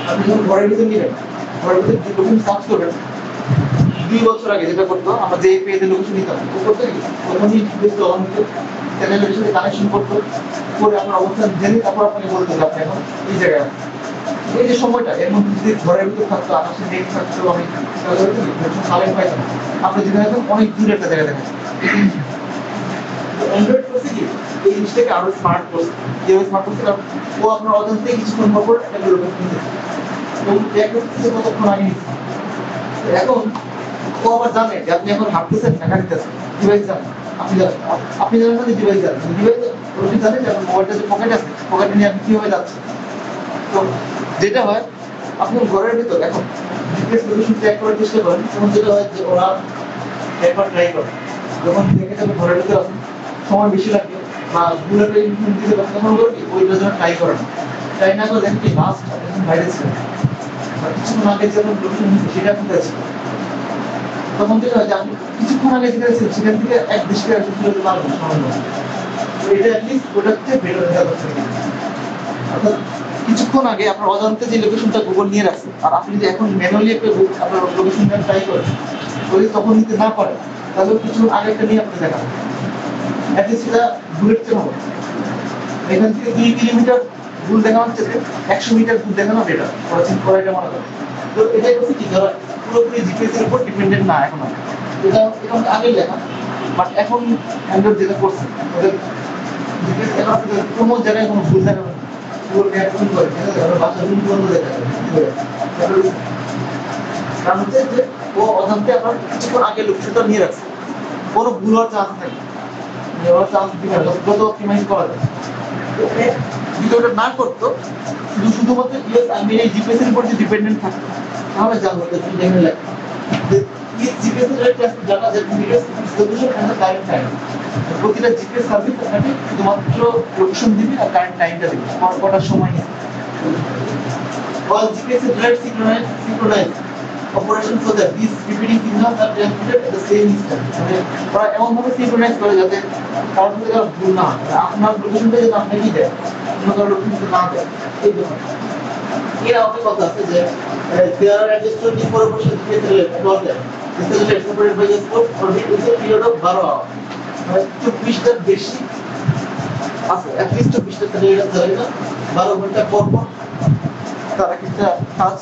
আপনি যখন ঘরের ভিতরে নিলেন, ঘরের ভিতরে যে লোকেশন সার্চ করবেন, 2 বছর আগে যেটা করতো আমরা যে পেজে লোকেশন নিতাম, ও করতে কি ওখানেই জিপিএস অন হতো, চ্যানেলের সাথে কানেকশন করতো, করে আপনার অবস্থান জেনে তারপর আপনাকে বলতো যে আপনি এখন এই জায়গায় আছেন। এই যে সময়টা এর মধ্যে যদি ঘরের ভিতরে থাকতো, আকাশে মেঘ থাকতো, আমি কারেন্ট পাইতাম, আপনি যেখানে আছেন অনেক দূরে একটা জায়গায় দেখেন। অ্যান্ড্রয়েড করছে কি এই জিনিসটাকে আরো স্মার্ট করছে, যেভাবে স্মার্ট করছে কারণ ও আপনার অজান্তে থেকে কিছুক্ষণ পর একটা লোকেশন নিতে এবং কতক্ষণ আগে নিচ্ছে। এখন ও আবার জানে যে আপনি এখন হাঁটতেছেন না হাঁটতেছেন, ডিভাইস জানেন, আপনি জানেন, আপনি জানেন না যে ডিভাইস জানেন, ডিভাইস ওটি জানে যে আপনার মোবাইলটা যে পকেটে আছে, পকেটে নিয়ে আপনি কিভাবে যাচ্ছেন। তো যেটা হয় আপনি ঘরের ভিতর এখন জিপিএস লোকেশন ট্র্যাক করার চেষ্টা করেন, তখন যেটা হয় যে ওরা একবার ট্রাই করে, যখন দেখে যাবে ঘরের ভিতরে আছেন সময় বেশি লাগবে বা গুগলে ইনফরমেশন দিতে পারেন, তখন ওরা কি ওইটার জন্য ট্রাই করে না, ট্রাই না করে দেখেন কি লাস্ট আপনি বাইরে ছিলেন কিছুক্ষণ আগে যে আপনার লোকেশন সেটা কোথায় ছিল, তখন থেকে হয় যে আপনি কিছুক্ষণ আগে যেখানে ছিলেন সেখান থেকে এক দৃষ্টি আসলে চলে পারবেন সামান্য। তো এটা অ্যাটলিস্ট ওটার চেয়ে বেটার হয়ে যাচ্ছে। অর্থাৎ কিছুক্ষণ আগে আপনার অজান্তে যে লোকেশনটা গুগল নিয়ে রাখছে, আর আপনি যদি এখন ম্যানুয়ালি একটা আপনার লোকেশনটা ট্রাই করেন, যদি তখন নিতে না পারেন, তাহলে কিছু আগে একটা নিয়ে আপনি দেখাবেন। অ্যাটলিস্ট এটা বুলেট ট্রেন হবে। এখান থেকে 2 কিলোমিটার ভুল দেখানোর চেয়ে 100 মিটার ভুল দেখানো বেটার। ওরা এটা মনে করে। তো এটাই হচ্ছে কি, যারা পুরোপুরি জিপিএস এর উপর ডিপেন্ডেন্ট না এখন। এটা আমাকে আগেই লেখা, বাট এখন অ্যান্ড্রয়েড যেটা করছে ওদের জিপিএস এখন কোনো জায়গায় কোনো ভুল দেখাবে না। পুরো ম্যাপ ভুল করে, ঠিক আছে? আমরা বাসার রুম বন্ধ দেখাবে। কারণ হচ্ছে যে ও অজান্তে আপনার কিছুক্ষণ আগে লোকেশনটা নিয়ে রাখছে, কোনো ভুল হওয়ার চান্স নেই। নেওয়ার চান্স দিবে না, যত অপটিমাইজ করা যায়। তো যদি ওটা না করতো, শুধুমাত্র ইয়েস আমি এই জিপিএস এর উপর যে ডিপেন্ডেন্ট থাকতো, তাহলে জানবো যে তুমি দেখে লাগে জিপিএস এর একটা জানা যে GPS location and the current time. প্রতিটা জিপিএস সার্ভিস আপনাকে শুধুমাত্র লোকেশন দিবে আর কারেন্ট টাইমটা দিবে, কটার সময়। All GPS is direct synchronized operation so that these repeating signals are transmitted at the same instant. মানে ওরা এমন ভাবে সিনক্রোনাইজ করে যাতে কারোর সাথে কারো ভুল না হয়, আপনার লোকেশনটা যাতে আপনাকে দেয়, অন্য কারোর লোকেশন না দেয়, এই জন্য। এর আরেকটা কথা আছে যে there are at least 24 hours GPS problem. This is separated by a scope orbit with a period of 12 hours. মানে 24টার বেশি আছে, at least 24টা তাহলে এটা ধরে না 12 ঘন্টা পর পর তারা একটা কাজ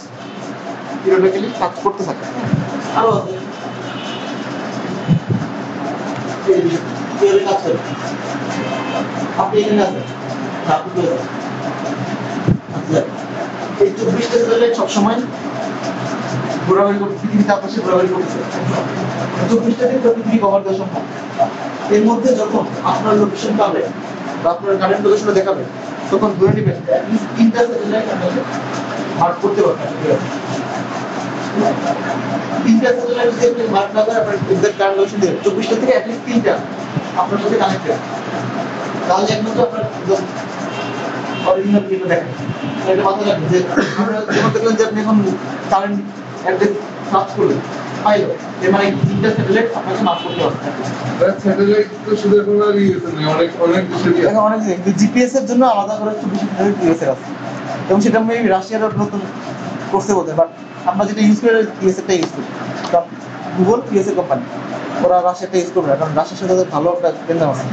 পিরিয়ডিক্যালি কাজ করতে থাকে। আরো আছে কাজ করে আপনি এখানে আছেন, আপনি আচ্ছা এই 24টা স্যাটেলাইট সবসময় ঘোরাঘুরি করতে, পৃথিবীর আকাশে ঘোরাঘুরি করছে। 24টা দিন পৃথিবী কভার দেওয়া সম্ভব। এর মধ্যে যখন আপনার লোকেশন পাবে বা আপনার কারেন্ট লোকেশনটা দেখাবে, তখন ধরে নেবেন তিনটা স্যাটেলাইট আপনাকে মার্ক করতে পারবেন। তিনটা স্যাটেলাইট যদি আপনি মার্ক না করেন, আপনার এক্সাক্ট কারেন্ট লোকেশন দেবেন 24টা থেকে অ্যাটলিস্ট 3টা আপনার সাথে কানেক্টেড, তাহলে একমাত্র আপনার অরিজিনাল ভিডিও দেখেন। এটা মাথায় রাখবেন যে আমরা যেমন দেখলেন যে আপনি এখন কারেন্ট অ্যাড্রেস সার্চ করলেন পাইলো, এর মানে 3টা স্যাটেলাইট আপনাকে মার্ক করতে পারবে। স্যাটেলাইট তো শুধু এখন আর ইয়েতে নেই, অনেক দেশেরই আছে। অনেক জিপিএস এর জন্য আলাদা করে 24 স্যাটেলাইট ইউএস এর আছে, এবং সেটা মেবি রাশিয়ার নতুন করছে বলতে, বাট আমরা যেটা ইউজ করি ইউএস এরটা ইউজ করি। কারণ গুগল ইউএস এর কোম্পানি, ওরা রাশিয়ারটা ইউজ করবে না, কারণ রাশিয়ার সাথে তাদের ভালো একটা লেনদেন আছে।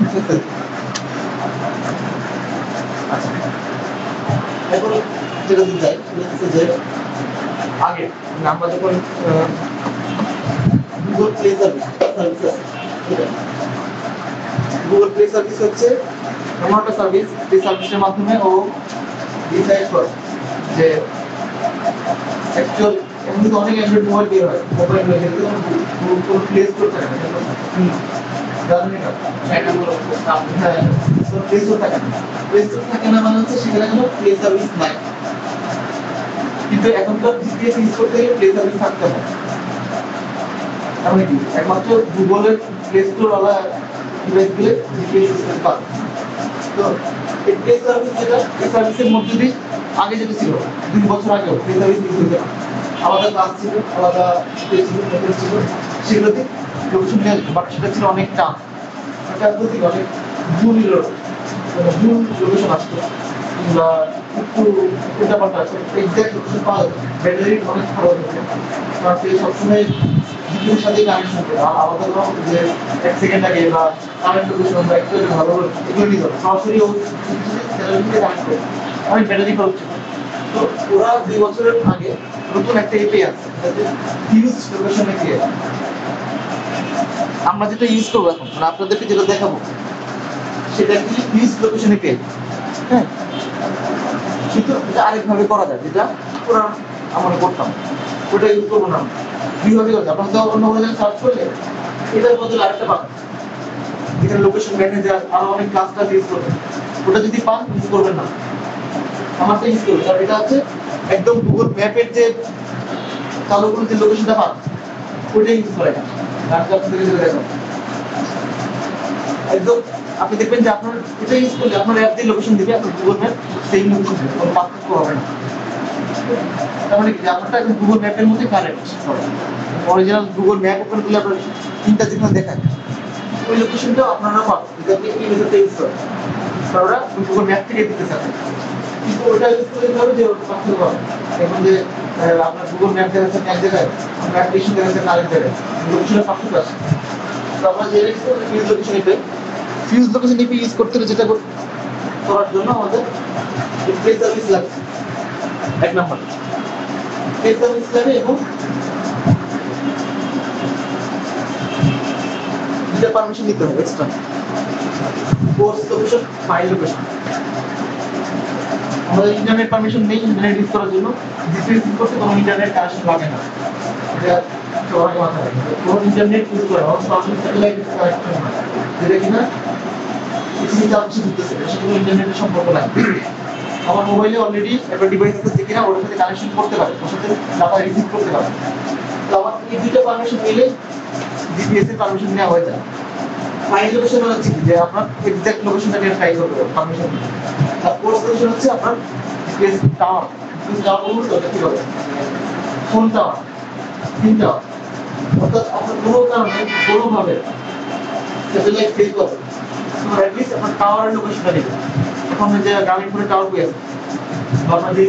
আচ্ছা, এখন যেটা দিতে চাই সেটা হচ্ছে যে আগে আমরা যখন Google play service Google play service হচ্ছে এমন একটা সার্ভিস, যে সার্ভিসের মাধ্যমে ও ডিসাইড করে যে অ্যাকচুয়াল এখন কিন্তু অনেক অ্যান্ড্রয়েড মোবাইল বের হয়, মোবাইল বের হয় কিন্তু কোনো প্লে স্টোর থাকে না, জানেন না? হ্যাঁ, তো প্লে স্টোর থাকে না। প্লে স্টোর থাকে না মানে হচ্ছে সেখানে কোনো প্লে সার্ভিস নাই। কিন্তু এখনকার জিপিএস ইউজ করতে গেলে প্লে সার্ভিস থাকতে হবে। তাহলে কি একমাত্র গুগলের প্লে স্টোর ওয়ালা ডিভাইস গুলো জিপিএস সিস্টেম পাবে। তো এই প্লে সার্ভিস যেটা, এই সার্ভিসের মধ্যে দিয়ে আগে যেটা ছিল 2 বছর আগেও প্লে সার্ভিস ইউজ হতো, আলাদা কাজ ছিল, আলাদা ছিল, সেগুলোতে লোকেশন নিয়ে আসবে, বাট সেটা ছিল অনেক টাফ। এটা বলতে অনেক ভুল লোকেশন আসতো, কিংবা একটু উল্টাপাল্টা আছে, এক্সাক্ট লোকেশন পাওয়া যাবে, ব্যাটারি অনেক খারাপ হচ্ছে। কারণ সে সবসময় জিপিএর সাথে কানেকশন করে, আলাদা কোনো যে 1 সেকেন্ড আগে বা কারেন্ট লোকেশন বা একটু ভালো এগুলো নিয়ে যাবে, সরাসরি ও স্যাটেলাইটে কানেক্ট করে অনেক ব্যাটারি খরচ ছিল। তো ওরা 2 বছরের আগে নতুন একটা এপি আছে, যাতে হিউজ লোকেশন এপি। আমরা যেটা ইউজ করবো এখন, মানে আপনাদেরকে যেটা দেখাবো, সেটা কি হিউজ লোকেশন এপি। হ্যাঁ, কিন্তু এটা আরেকভাবে করা যায়, যেটা পুরো আমরা করতাম, ওটা ইউজ করবো না। দুইভাবে করতে আপনার তো অন্য কোনো জায়গায় সার্চ করলে এটার বদলে আরেকটা পাবেন, যেখানে লোকেশন ম্যানেজার আরো অনেক কাজটা ইউজ করবেন। ওটা যদি পান ইউজ করবেন না, আমারটা ইউজ করবেন। কারণ এটা হচ্ছে একদম গুগল ম্যাপের যে চালু করে যে লোকেশনটা পান, ওইটা ইউজ করে না। একদম আপনি দেখবেন যে আপনার এটা ইউজ করলে আপনার অ্যাপ দিয়ে লোকেশন দিবে, আপনার গুগল ম্যাপ সেই লোকেশন দিবে, কোনো পার্থক্য হবে না। তার মানে কি আপনারটা একদম গুগল ম্যাপের মধ্যে কানেক্ট হবে। অরিজিনাল গুগল ম্যাপ ওপেন করলে আপনার তিনটা যেখানে দেখায় ওই লোকেশনটা আপনারা পাবেন যদি আপনি এই মেথডটা ইউজ করেন, কারণ ওরা গুগল ম্যাপ থেকে দিতে চাচ্ছে, কিন্তু ওটা ইউজ করলে কি হবে যে পার্থক্য পাবেন। এখন যে আপনার গুগল ম্যাপ দেখাচ্ছে এক জায়গায়, আপনার অ্যাপ্লিকেশন দেখাচ্ছে আরেক জায়গায়, লোকেশনের পার্থক্য আছে। তো আমরা যে ফিউজ লোকেশন এপে ইউজ করতে হলে যেটা করার জন্য আমাদের প্লে সার্ভিস লাগছে এক নম্বর, প্লে সার্ভিস লাগে এবং দুটা পারমিশন নিতে হবে extra, course location, file location. আমাদের ইন্টারনেট পারমিশন নেই ইন্টারনেট ইউজ করার জন্য, জিপিএস ইউজ করতে কোনো ইন্টারনেট কানেকশন লাগে না, এটা সবার মাথায় রাখবেন। কোনো ইন্টারনেট ইউজ করে সরাসরি স্যাটেলাইট কানেকশন হয় যেটা কিনা পৃথিবীতে আবশ্যক ঘুরতেছে, এর সাথে কোনো ইন্টারনেটের সম্পর্ক নাই। আমার মোবাইলে অলরেডি একটা ডিভাইস আছে কিনা ওর সাথে কানেকশন করতে পারে, ওর সাথে ডাটা রিসিভ করতে পারে। তো আমার এই দুইটা পারমিশন নিলে জিপিএস এর পারমিশন নেওয়া হয়ে যায়। ফাইল লোকেশন হচ্ছে কি যে আপনার এক্সাক্ট লোকেশনটা নিয়ে ট্রাই করতে হবে পারমিশন নিয়ে। আর কোর্স লোকেশন হচ্ছে আপনার জিপিএস টাওয়ার, জিপিএস টাওয়ার বলতে ওটা কি হবে ফোন টাওয়ার, পিন টাওয়ার, অর্থাৎ আপনার কোনো কারণে কোনোভাবে স্যাটেলাইট ফেল করে তো অ্যাটলিস্ট আপনার টাওয়ারের লোকেশনটা নেবে। এখন যে গ্রামীণ ফোনে টাওয়ার পেয়ে আছে আপনার যে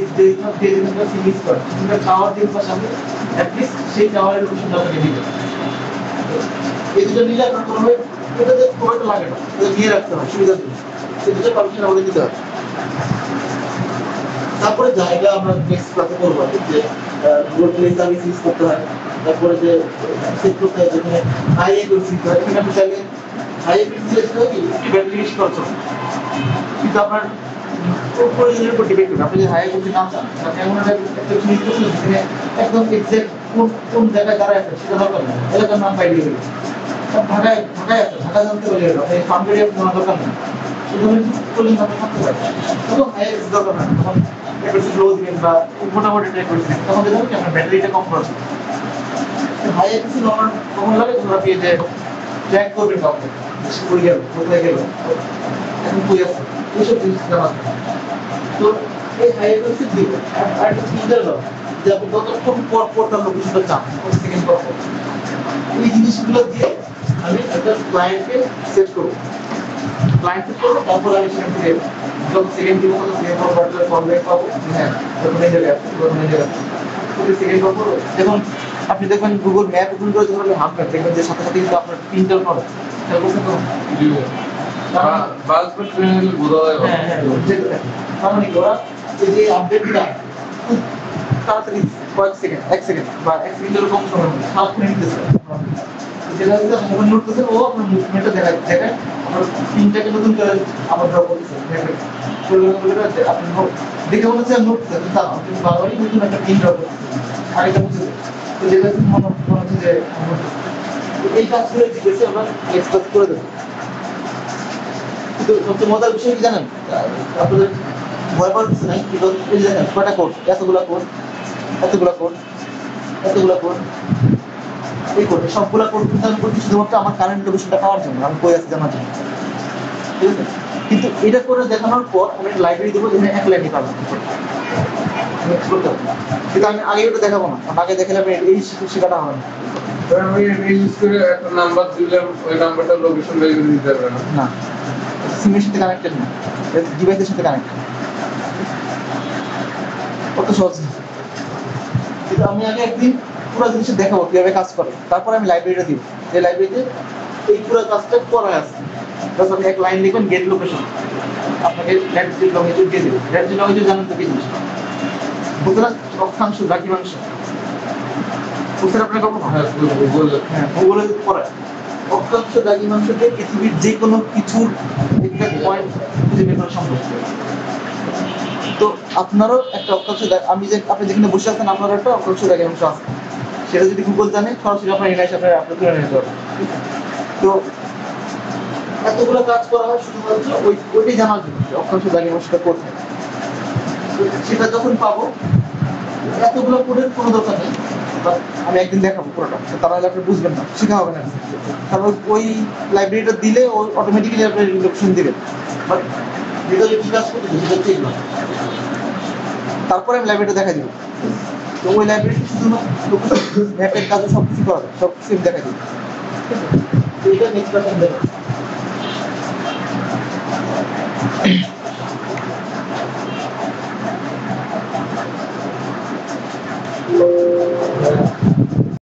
মিস করে টাওয়ার দিয়ে পাশে আপনি অ্যাটলিস্ট সেই টাওয়ারের লোকেশনটা আপনাকে দিবে। এই দুটো নিলে আপনার কোনোভাবে এটাতে খুব একটা লাগে না, এটা নিয়ে রাখতে হয় সুবিধার জন্য, এই দুটো পারমিশন আমাদের দিতে হয়। তারপরে জায়গা আমরা নেক্সট ক্লাসে করবো যে গুগল প্লে সার্ভিস ইউজ করতে হয়, তারপরে যে সেট করতে হয় যেখানে হাই একুরেসি দিতে হয়, এখানে আপনি চাইলে হাই একুরেসি দিলে সেটা কি ব্যাটারি বেশি খরচ হবে, কিন্তু আপনার প্রয়োজনের উপর ডিপেন্ড করবে। আপনি যদি হাই একুরেসি না চান আপনি এমন একটা অ্যাপ্লিকেশন ইউজ করছেন যেখানে একদম এক্সাক্ট কোন জায়গায় দাঁড়ায় আছে সেটা দরকার নেই, এলাকার নাম পাইলে গেলে ঢাকায় আছে, ঢাকা জানতে পারলে আপনি ফার্মগেরিয়া কোনো দরকার নেই, সেজন্য করলে আপনি থাকতে পারেন, তখন হাই একুরেসি দরকার না, তখন একুরেসি লো দিবেন বা মোটামুটি ট্রাই করেছেন, তখন দেখবেন কি আপনার ব্যাটারিটা কম খরচ হবে। হাই একুরেসি নর্মাল কখন লাগে যখন আপনি যে ট্র্যাক করবেন কাউকে কই গেল কোথায় গেল এখন কই আছে এইসব জিনিস জানা। তো এই হাই একুরেসি দিবে আর একটা ফিল্টার দাও যে আপনি কতক্ষণ পর তার লোকেশনটা চান, কত সেকেন্ড পর, এই জিনিসগুলো দিয়ে আমি একটা ক্লায়েন্টকে সেট করবো, ক্লায়েন্ট সেট করবো, তারপর আমি সেখান থেকে যত সেকেন্ড দিব তত সেকেন্ড পর বাটলার ফরম্যাট পাবো, হ্যাঁ যখন এই জায়গায় প্রতি সেকেন্ড পর যখন আপনি দেখবেন গুগল ম্যাপ ওপেন করে যখন আপনি হাঁটবেন দেখবেন যে সাথে সাথে কিন্তু আপনার প্রিন্টার করে তার বলতে তো বাস বা ট্রেন বোঝা যায়। হ্যাঁ হ্যাঁ তার মানে ওরা এই যে আপডেটটা খুব তাড়াতাড়ি কয়েক সেকেন্ড, এক সেকেন্ড বা এক সেকেন্ডের কম সময় মধ্যে সাত মিনিট দিচ্ছে, যেটা হচ্ছে মোবাইল নোট করছে ও আপনার মুভমেন্টটা দেখায় আপনার পিনটাকে নতুন করে আবার ড্র করতেছে, আপনি দেখে মনে হচ্ছে নোট করতেছে তা আপনি বারবারই নতুন একটা পিন ড্র করতেছে আরেকটা বুঝতে, তো যেটা হচ্ছে মনে হচ্ছে যে এই কাজগুলো জিজ্ঞেসে আমরা এক্সপ্রেস করে দেবো। কিন্তু সবচেয়ে মজার বিষয় কি জানেন, আপনাদের ভয় পাওয়ার কিছু নাই, কিন্তু এই জানেন কয়টা কোড, এতগুলা কোড এই কোড সবগুলা কোড কিন্তু আমি করছি শুধুমাত্র আমার কারেন্ট লোকেশনটা পাওয়ার জন্য, আমি কই আছি জানার জন্য, ঠিক আছে। কিন্তু এটা করে দেখানোর পর আমি একটা লাইব্রেরি দেবো যেখানে এক লাইনই পাবেন করতে হবে, কিন্তু আমি আগে ওটা দেখাবো না, আগে দেখালে আপনি এই শেখাটা হবে না। আমি ইউজ করে একটা নাম্বার দিলাম, ওই নাম্বারটা লোকেশন বের করে দিতে পারবে না, সিমের সাথে কানেক্টেড না, ডিভাইসের সাথে কানেক্টেড, কত সহজ। কিন্তু আমি আগে একদিন পুরো জিনিসটা দেখাবো কিভাবে কাজ করে, তারপর আমি লাইব্রেরিটা দিব, যে লাইব্রেরিতে এই পুরো কাজটা করা আছে, বাস আপনি এক লাইন লিখবেন গেট লোকেশন, আপনাকে ল্যাটিটিউড লঙ্গিটিউড দিয়ে দেবে। ল্যাটিটিউড লঙ্গিটিউড জানেন তো কি জিনিস, সুতরাং অক্ষাংশ দ্রাঘিমাংশ বুঝতে আপনার কখন হ্যাঁ ভূগোলে পড়ে অক্ষাংশ দ্রাঘিমাংশকে পৃথিবীর যে কোনো কিছুর এক্সাক্ট পয়েন্ট খুঁজে বের করা সম্ভব। তো আপনারও একটা অক্ষাংশ, আমি যে আপনি যেখানে বসে আছেন আপনারও একটা অক্ষাংশ দ্রাঘিমাংশ আছে, সেটা যদি গুগল জানে সরাসরি আপনার এনআইএস আপনি তুলে নিতে পারবেন। তো এতগুলো কাজ করা হয় শুধুমাত্র ওইটাই জানার জন্য অক্ষাংশ দ্রাঘিমাংশটা কোথায়, সেটা যখন পাবো এতগুলো কোডের কোনো দরকার নেই, আমি একদিন দেখাবো পুরোটা, তারা আপনি বুঝবেন না, শেখা হবে না। তারপর ওই লাইব্রেরিটা দিলে ও অটোমেটিক্যালি আপনার লোকেশন দিবে, বাট যেটা কি কাজ করতেছে সেটা ঠিক না। তারপরে আমি লাইব্রেরিটা দেখা দিব। তো ওই লাইব্রেরিতে শুধুমাত্র ম্যাপের কাজে সবকিছু করা যায়, সবকিছু দেখা দিবে। ঠিক আছে, তো এটা নেক্সট পার্সন দেবে।